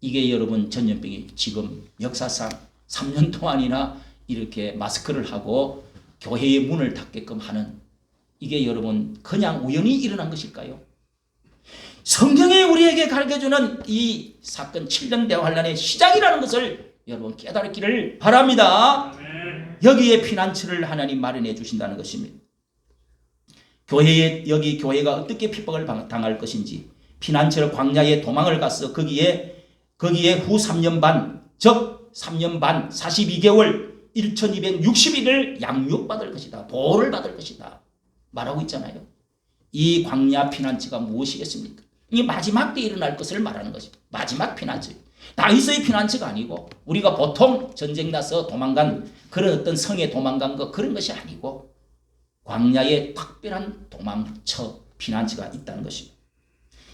[SPEAKER 1] 이게 여러분 전염병이 지금 역사상 3년 동안이나 이렇게 마스크를 하고 교회의 문을 닫게끔 하는 이게 여러분 그냥 우연히 일어난 것일까요? 성경이 우리에게 가르쳐주는 이 사건 7년 대환란의 시작이라는 것을 여러분 깨달기를 바랍니다. 여기에 피난처를 하나님 마련해 주신다는 것입니다. 여기 교회가 어떻게 핍박을 당할 것인지 피난처를 광야에 도망을 가서 거기에 후 3년 반, 즉 3년 반 42개월 1260일을 양육받을 것이다. 보호를 받을 것이다. 말하고 있잖아요. 이 광야 피난처가 무엇이겠습니까? 이 마지막 때 일어날 것을 말하는 것입니다. 마지막 피난처. 다윗의 피난처가 아니고 우리가 보통 전쟁 나서 도망간 그런 어떤 성에 도망간 것 그런 것이 아니고 광야에 특별한 도망처 피난처가 있다는 것입니다.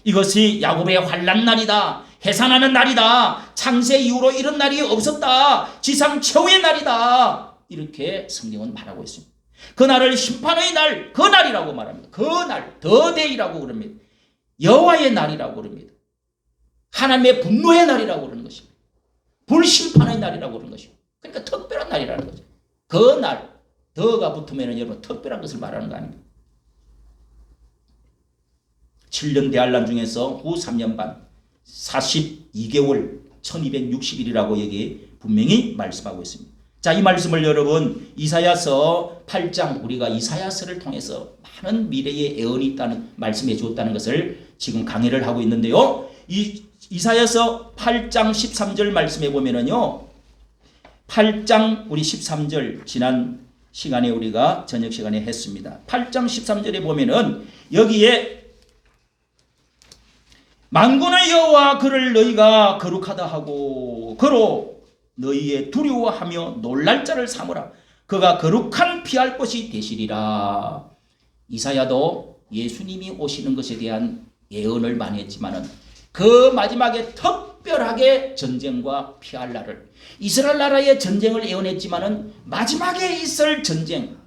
[SPEAKER 1] 이것이 야곱의 환난 날이다. 해산하는 날이다. 창세 이후로 이런 날이 없었다. 지상 최후의 날이다. 이렇게 성경은 말하고 있습니다. 그날을 심판의 날, 그날이라고 말합니다. 그날, 더데이라고 그럽니다. 여호와의 날이라고 그럽니다. 하나님의 분노의 날이라고 그러는 것입니다. 불심판의 날이라고 그러는 것이고, 그러니까 특별한 날이라는 거죠. 그 날, 더가 붙으면 여러분 특별한 것을 말하는 거 아닙니까? 7년 대환란 중에서 후 3년 반 42개월 1260일이라고 여기 분명히 말씀하고 있습니다. 자, 이 말씀을 여러분 이사야서 8장, 우리가 이사야서를 통해서 많은 미래의 예언이 있다는 말씀해 주었다는 것을 지금 강의를 하고 있는데요. 이사야서 8장 13절 말씀해 보면은요, 8장 우리 13절 지난 시간에 우리가 저녁 시간에 했습니다. 8장 13절에 보면은 여기에 만군의 여호와 그를 너희가 거룩하다 하고 그로 너희의 두려워하며 놀랄 자를 삼으라. 그가 거룩한 피할 곳이 되시리라. 이사야도 예수님이 오시는 것에 대한 예언을 많이 했지만은 그 마지막에 특별하게 전쟁과 피할 날을, 이스라엘 나라의 전쟁을 예언했지만은 마지막에 있을 전쟁,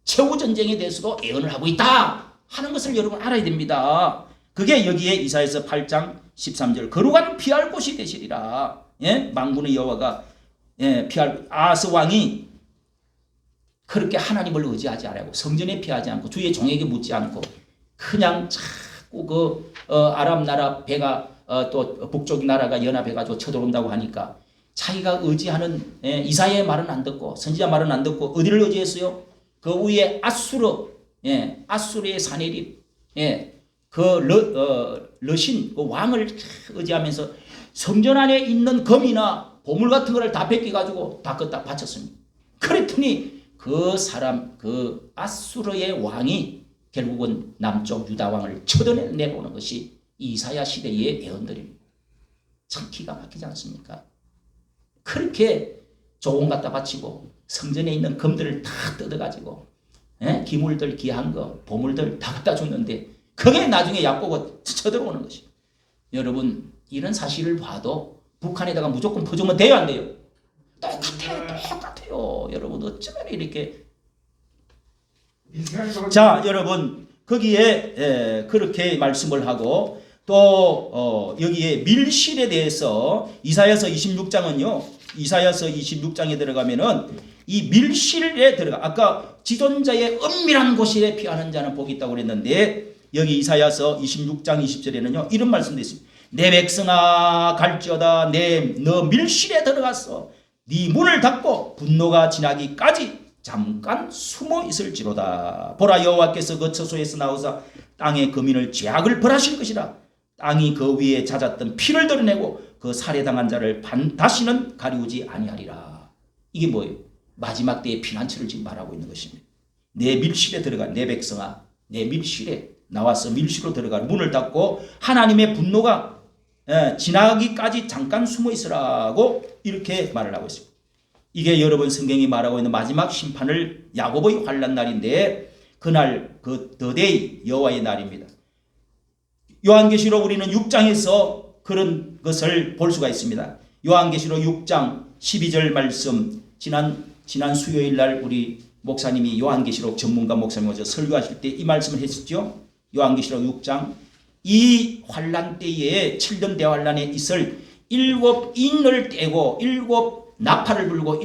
[SPEAKER 1] 최후 전쟁에 대해서도 예언을 하고 있다 하는 것을 여러분 알아야 됩니다. 그게 여기에 이사야서 8장 13절 거룩한 피할 곳이 되시리라. 예? 만군의 여호와가 피할, 아하스 왕이 그렇게 하나님을 의지하지 않고 성전에 피하지 않고 주의 종에게 묻지 않고 그냥 자꾸 그 아람 나라 배가 또 북쪽 나라가 연합해가지고 쳐들어온다고 하니까 자기가 의지하는 이사야의 말은 안 듣고 선지자 말은 안 듣고 어디를 의지했어요? 그 위에 아수르의 사내립, 러신 그 왕을 의지하면서 성전 안에 있는 금이나 보물 같은 거를 다 뺏겨가지고 다 걷다 바쳤습니다. 그랬더니 그 사람, 그 아수르의 왕이 결국은 남쪽 유다 왕을 쳐내보는 것이 이사야 시대의 예언들입니다. 참 기가 막히지 않습니까? 그렇게 조공 갖다 바치고 성전에 있는 금들을 다 뜯어가지고 기물들 귀한 거 보물들 다 갖다 줬는데 그게 나중에 야곱이 쳐들어오는 것이에요. 여러분 이런 사실을 봐도 북한에다가 무조건 퍼주면 돼요 안 돼요? 똑같아요. 여러분 어쩌면 이렇게 자 여러분 거기에 그렇게 말씀을 하고 또 여기에 밀실에 대해서 이사야서 26장은요. 이사야서 26장에 들어가면은 이 밀실에 들어가 아까 지존자의 은밀한 곳에 피하는 자는 복이 있다고 그랬는데 여기 이사야서 26장 20절에는요. 이런 말씀도 있습니다. 내 백성아 갈지어다 너 밀실에 들어갔어. 네 문을 닫고 분노가 지나기까지 잠깐 숨어 있을지로다. 보라 여호와께서 그 처소에서 나오사 땅의 거민을 죄악을 벌하실 것이라. 땅이 그 위에 잦았던 피를 드러내고 그 살해당한 자를 다시는 가리우지 아니하리라. 이게 뭐예요? 마지막 때의 피난처를 지금 말하고 있는 것입니다. 내 밀실에 들어가 내 백성아 내 밀실에 나와서 밀실로 들어가 문을 닫고 하나님의 분노가 지나기까지 잠깐 숨어 있으라고 이렇게 말을 하고 있습니다. 이게 여러분 성경이 말하고 있는 마지막 심판을 야곱의 환난 날인데 그날 그 더데이 여호와의 날입니다. 요한계시록 우리는 6장에서 그런 것을 볼 수가 있습니다. 요한계시록 6장 12절 말씀 지난 수요일 날 우리 목사님이 요한계시록 전문가 목사님 오셔서 설교하실 때 이 말씀을 했었죠. 요한계시록 6장 이 환란 때에 7년 대환란에 있을 7인을 떼고 7 나팔을 불고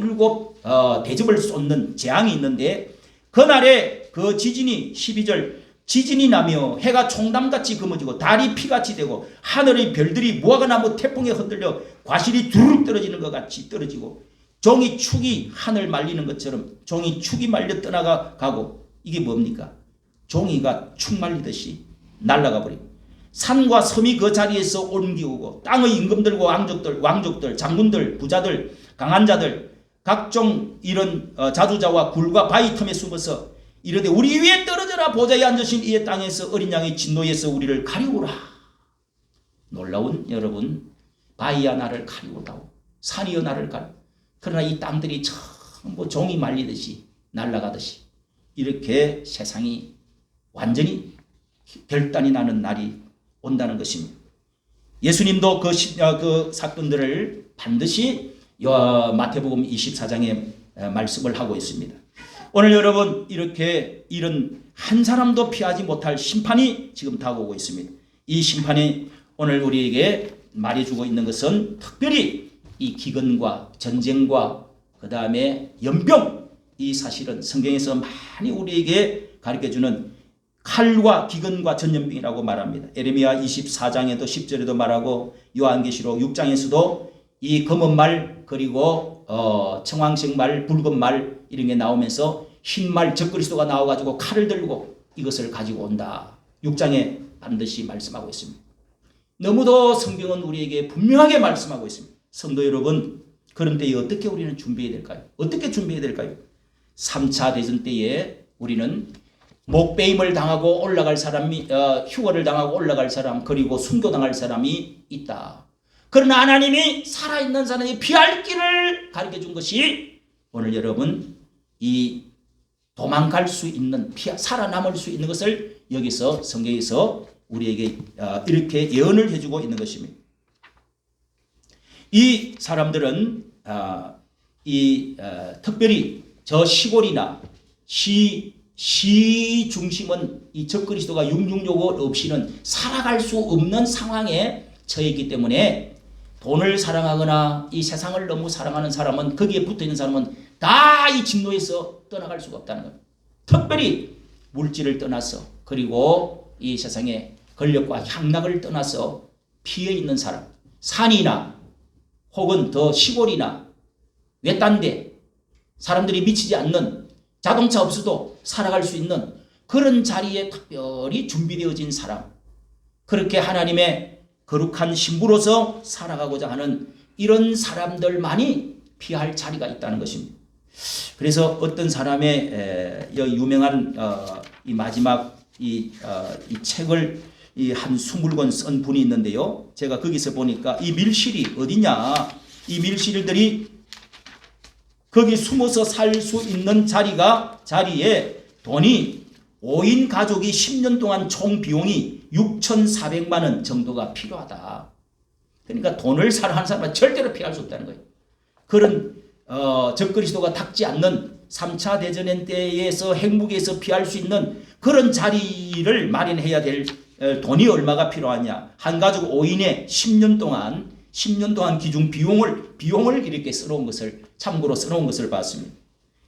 [SPEAKER 1] 7 대접을 쏟는 재앙이 있는데 그날에 그 지진이 12절 지진이 나며 해가 총담같이 금어지고 달이 피같이 되고 하늘의 별들이 무화과나무 태풍에 흔들려 과실이 두르륵 떨어지는 것 같이 떨어지고 종이 축이 하늘 말리는 것처럼 종이 축이 말려 떠나가고 이게 뭡니까? 종이가 축 말리듯이 날아가 버리고 산과 섬이 그 자리에서 옮기고 땅의 임금들과 왕족들, 장군들, 부자들, 강한 자들 각종 이런 자주자와 굴과 바위 틈에 숨어서 이르되 우리 위에 떨어져라 보좌에 앉으신 이의 땅에서 어린 양의 진노에서 우리를 가리우라. 놀라운 여러분 바위야 나를 가리우라고 산이여 나를 가리우. 그러나 이 땅들이 전부 종이 말리듯이 날아가듯이 이렇게 세상이 완전히 결단이 나는 날이 온다는 것입니다. 예수님도 그 사건들을 반드시 마태복음 24장에 말씀을 하고 있습니다. 오늘 여러분 이렇게 이런 한 사람도 피하지 못할 심판이 지금 다가오고 있습니다. 이 심판이 오늘 우리에게 말해주고 있는 것은 특별히 이 기근과 전쟁과 그 다음에 연병, 이 사실은 성경에서 많이 우리에게 가르쳐주는 칼과 기근과 전염병이라고 말합니다. 에레미야 24장에도 10절에도 말하고 요한계시록 6장에서도 이 검은 말 그리고 청황색 말 붉은 말 이런 게 나오면서 흰 말 적그리스도가 나와가지고 칼을 들고 이것을 가지고 온다. 6장에 반드시 말씀하고 있습니다. 너무도 성경은 우리에게 분명하게 말씀하고 있습니다. 성도 여러분, 그런 때에 어떻게 우리는 준비해야 될까요? 어떻게 준비해야 될까요? 3차 대전 때에 우리는 목배임을 당하고 올라갈 사람이 휴거를 당하고 올라갈 사람 그리고 순교당할 사람이 있다. 그러나 하나님이 살아있는 사람이 피할 길을 가르쳐준 것이 오늘 여러분 이 도망갈 수 있는 살아남을 수 있는 것을 여기서 성경에서 우리에게 이렇게 예언을 해주고 있는 것입니다. 이 사람들은 특별히 저 시골이나 시 중심은 이 적그리스도가 666 없이는 살아갈 수 없는 상황에 처했기 때문에 돈을 사랑하거나 이 세상을 너무 사랑하는 사람은 거기에 붙어있는 사람은 다 이 진노에서 떠나갈 수가 없다는 겁니다. 특별히 물질을 떠나서 그리고 이 세상의 권력과 향락을 떠나서 피해 있는 사람, 산이나 혹은 더 시골이나 외딴 데 사람들이 미치지 않는 자동차 없어도 살아갈 수 있는 그런 자리에 특별히 준비되어진 사람, 그렇게 하나님의 거룩한 신부로서 살아가고자 하는 이런 사람들만이 피할 자리가 있다는 것입니다. 그래서 어떤 사람의 유명한 이 마지막 이 책을 한 20권 쓴 분이 있는데요. 제가 거기서 보니까 이 밀실이 어디냐, 이 밀실들이 거기 숨어서 살 수 있는 자리에 돈이 5인 가족이 10년 동안 총 비용이 6,400만 원 정도가 필요하다. 그러니까 돈을 사랑하는 사람은 절대로 피할 수 없다는 거예요. 그런 적그리스도가 닥지 않는 3차 대전 때에서 핵무기에서 피할 수 있는 그런 자리를 마련해야 될 돈이 얼마가 필요하냐. 한 가족 5인에 10년 동안 기준 비용을 이렇게 써놓은 것을 참고로 써놓은 것을 봤습니다.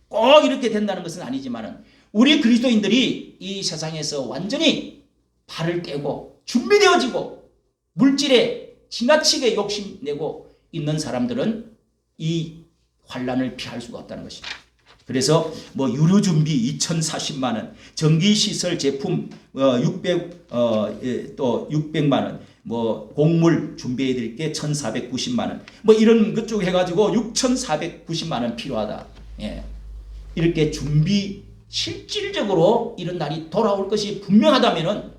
[SPEAKER 1] 꼭 이렇게 된다는 것은 아니지만 우리 그리스도인들이 이 세상에서 완전히 발을 떼고 준비되어지고 물질에 지나치게 욕심내고 있는 사람들은 이 환란을 피할 수가 없다는 것입니다. 그래서 유류 준비 2,040만 원, 전기 시설 제품 600만 원, 곡물 준비해 드릴 게 1,490만 원, 이런 것 쪽 해가지고 6,490만 원 필요하다. 예. 이렇게 실질적으로 이런 날이 돌아올 것이 분명하다면은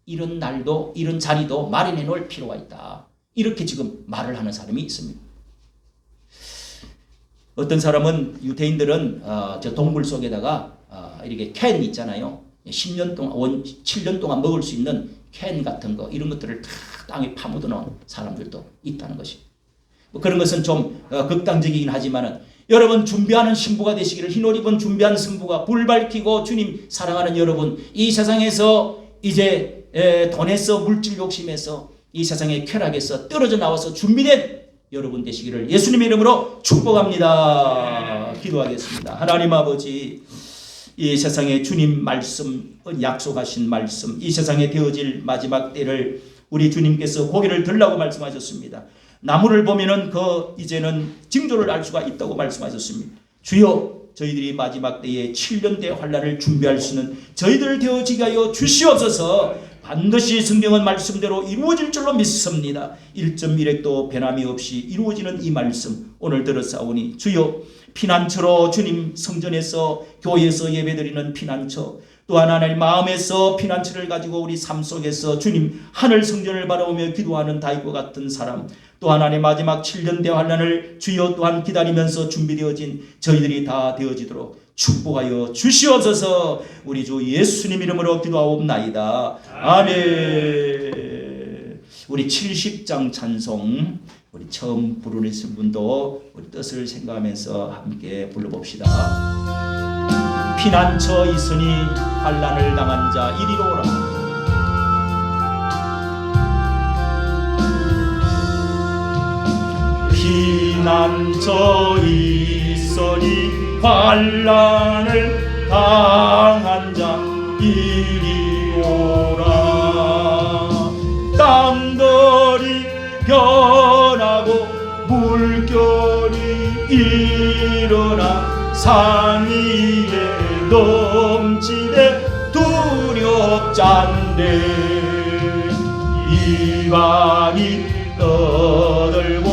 [SPEAKER 1] 이런 날도 이런 자리도 마련해 놓을 필요가 있다. 이렇게 지금 말을 하는 사람이 있습니다. 어떤 사람은 유대인들은 저 동굴 속에다가 이렇게 캔 있잖아요. 10년 동안 7년 동안 먹을 수 있는 캔 같은 거 이런 것들을 다 땅에 파묻어 놓은 사람들도 있다는 것입니다. 그런 것은 좀 극단적이긴 하지만은 여러분 준비하는 신부가 되시기를, 흰옷 입은 준비한 신부가 불 밝히고 주님 사랑하는 여러분, 이 세상에서 이제 돈에서 물질 욕심에서 이 세상의 쾌락에서 떨어져 나와서 준비된 여러분 되시기를 예수님의 이름으로 축복합니다. 기도하겠습니다. 하나님 아버지, 이 세상에 주님 말씀, 약속하신 말씀, 이 세상에 되어질 마지막 때를 우리 주님께서 고개를 들라고 말씀하셨습니다. 나무를 보면은 이제는 징조를 알 수가 있다고 말씀하셨습니다. 주여, 저희들이 마지막 때에 7년대 환란을 준비할 수 있는 저희들 되어지게 하여 주시옵소서. 반드시 성경은 말씀대로 이루어질 줄로 믿습니다. 1.1핵도 변함이 없이 이루어지는 이 말씀 오늘 들었사오니 주여, 피난처로 주님 성전에서 교회에서 예배드리는 피난처, 또한 하나님 마음에서 피난처를 가지고 우리 삶 속에서 주님 하늘 성전을 바라보며 기도하는 다윗과 같은 사람, 또 하나님 마지막 7년 대환란을 주여 또한 기다리면서 준비되어진 저희들이 다 되어지도록 축복하여 주시옵소서. 우리 주 예수님 이름으로 기도하옵나이다. 아멘. 우리 70장 찬송 우리 처음 부르는 분도 우리 뜻을 생각하면서 함께 불러봅시다. 피난처 있으니 환난을 당한 자 이리로 오라. 피난처 있으니 환난을 당한 자 이리 오라. 땅들이 변하고 물결이 일어나 산 위에 넘치되 두렵잖네. 이방이 떠들고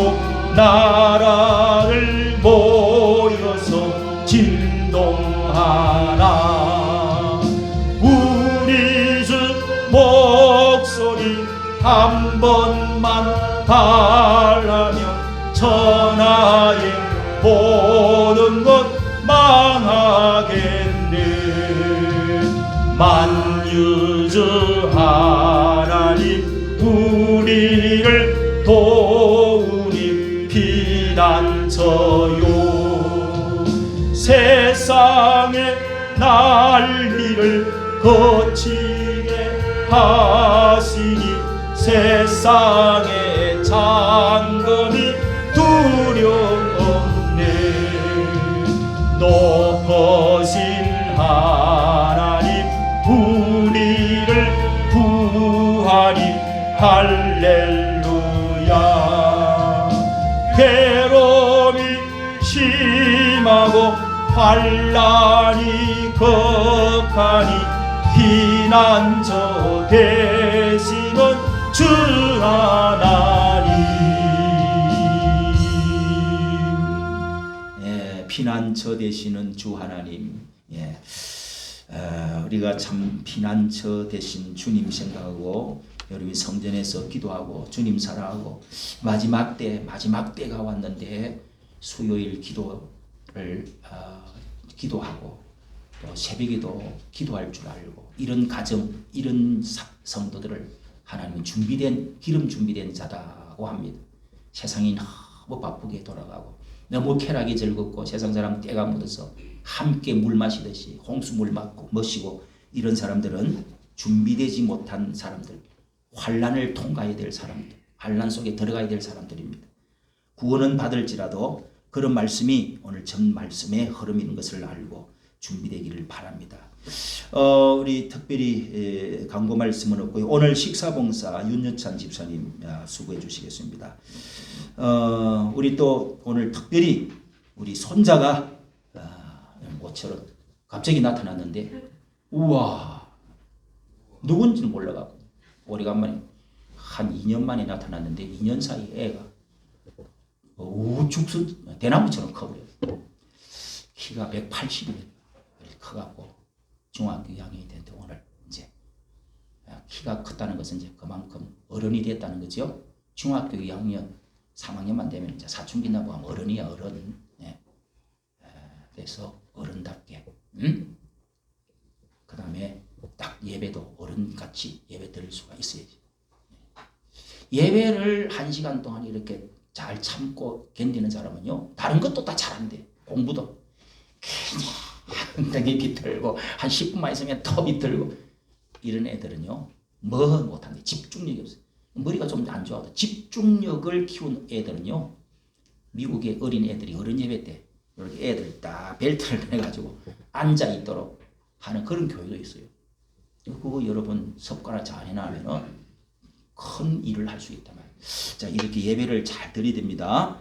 [SPEAKER 1] 나라를 모여서 진동하나. 우리 주 목소리 한 번만 달라면 천하의 모든 것 망하겠네. 만유주 하나님 우리를 도우니 피난처요. 세상의 난리를 거치게 하시니 세상의 장검이 두려움없네. 높으신 하나님 우리를 구하니 할렐루야. 괴로움이 심하고 환난이 극하니 피난처 되시는 주 하나님. 피난처 되시는 주 하나님. 우리가 참 피난처 되신 주님 생각하고 여러분 성전에서 기도하고 주님 사랑하고 마지막 때가 왔는데 수요일 기도를 기도하고 또 새벽에도 기도할 줄 알고 이런 가정 이런 성도들을 하나님은 기름 준비된 자다고 합니다. 세상이 너무 바쁘게 돌아가고 너무 쾌락이 즐겁고 세상 사람 때가 묻어서 함께 물 마시듯이 홍수물 마시고 이런 사람들은 준비되지 못한 사람들, 환난을 통과해야 될 사람들, 환난 속에 들어가야 될 사람들입니다. 구원은 받을지라도 그런 말씀이 오늘 전 말씀의 흐름인 것을 알고 준비되기를 바랍니다. 우리 특별히 광고 말씀은 없고요. 오늘 식사봉사 윤여찬 집사님 수고해 주시겠습니다. 우리 또 오늘 특별히 우리 손자가 모처럼 갑자기 나타났는데 우와 누군지는 몰라가고 오래간만에 한 2년 만에 나타났는데 2년 사이에 애가 우죽순 대나무처럼 커버렸어요. 키가 180이 커갖고 중학교 2학년이 됐는데 오늘 이제 키가 컸다는 것은 이제 그만큼 어른이 됐다는 거죠. 중학교 2학년 3학년만 되면 이제 사춘기 나고 하면 어른이야 어른. 그래서 어른답게 그 다음에 딱 예배도 어른같이 예배 드릴 수가 있어야지. 예배를 1시간 동안 이렇게 잘 참고 견디는 사람은요 다른 것도 다 잘한대. 공부도 그냥 엉덩이 비틀고 한 10분만 있으면 더 비틀고 이런 애들은요 뭐 못한대. 집중력이 없어요. 머리가 좀 안 좋아도 집중력을 키운 애들은요 미국의 어린 애들이 어른 예배 때 이렇게 애들 딱 벨트를 해가지고 앉아 있도록 하는 그런 교육도 있어요. 그거 여러분 습관을 잘 해놔면은 큰 일을 할 수 있단 말이에요. 자 이렇게 예배를 잘 드려야 됩니다.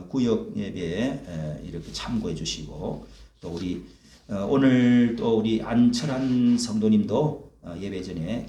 [SPEAKER 1] 구역 예배 이렇게 참고해 주시고 또 우리 오늘 또 우리 안철한 성도님도 예배 전에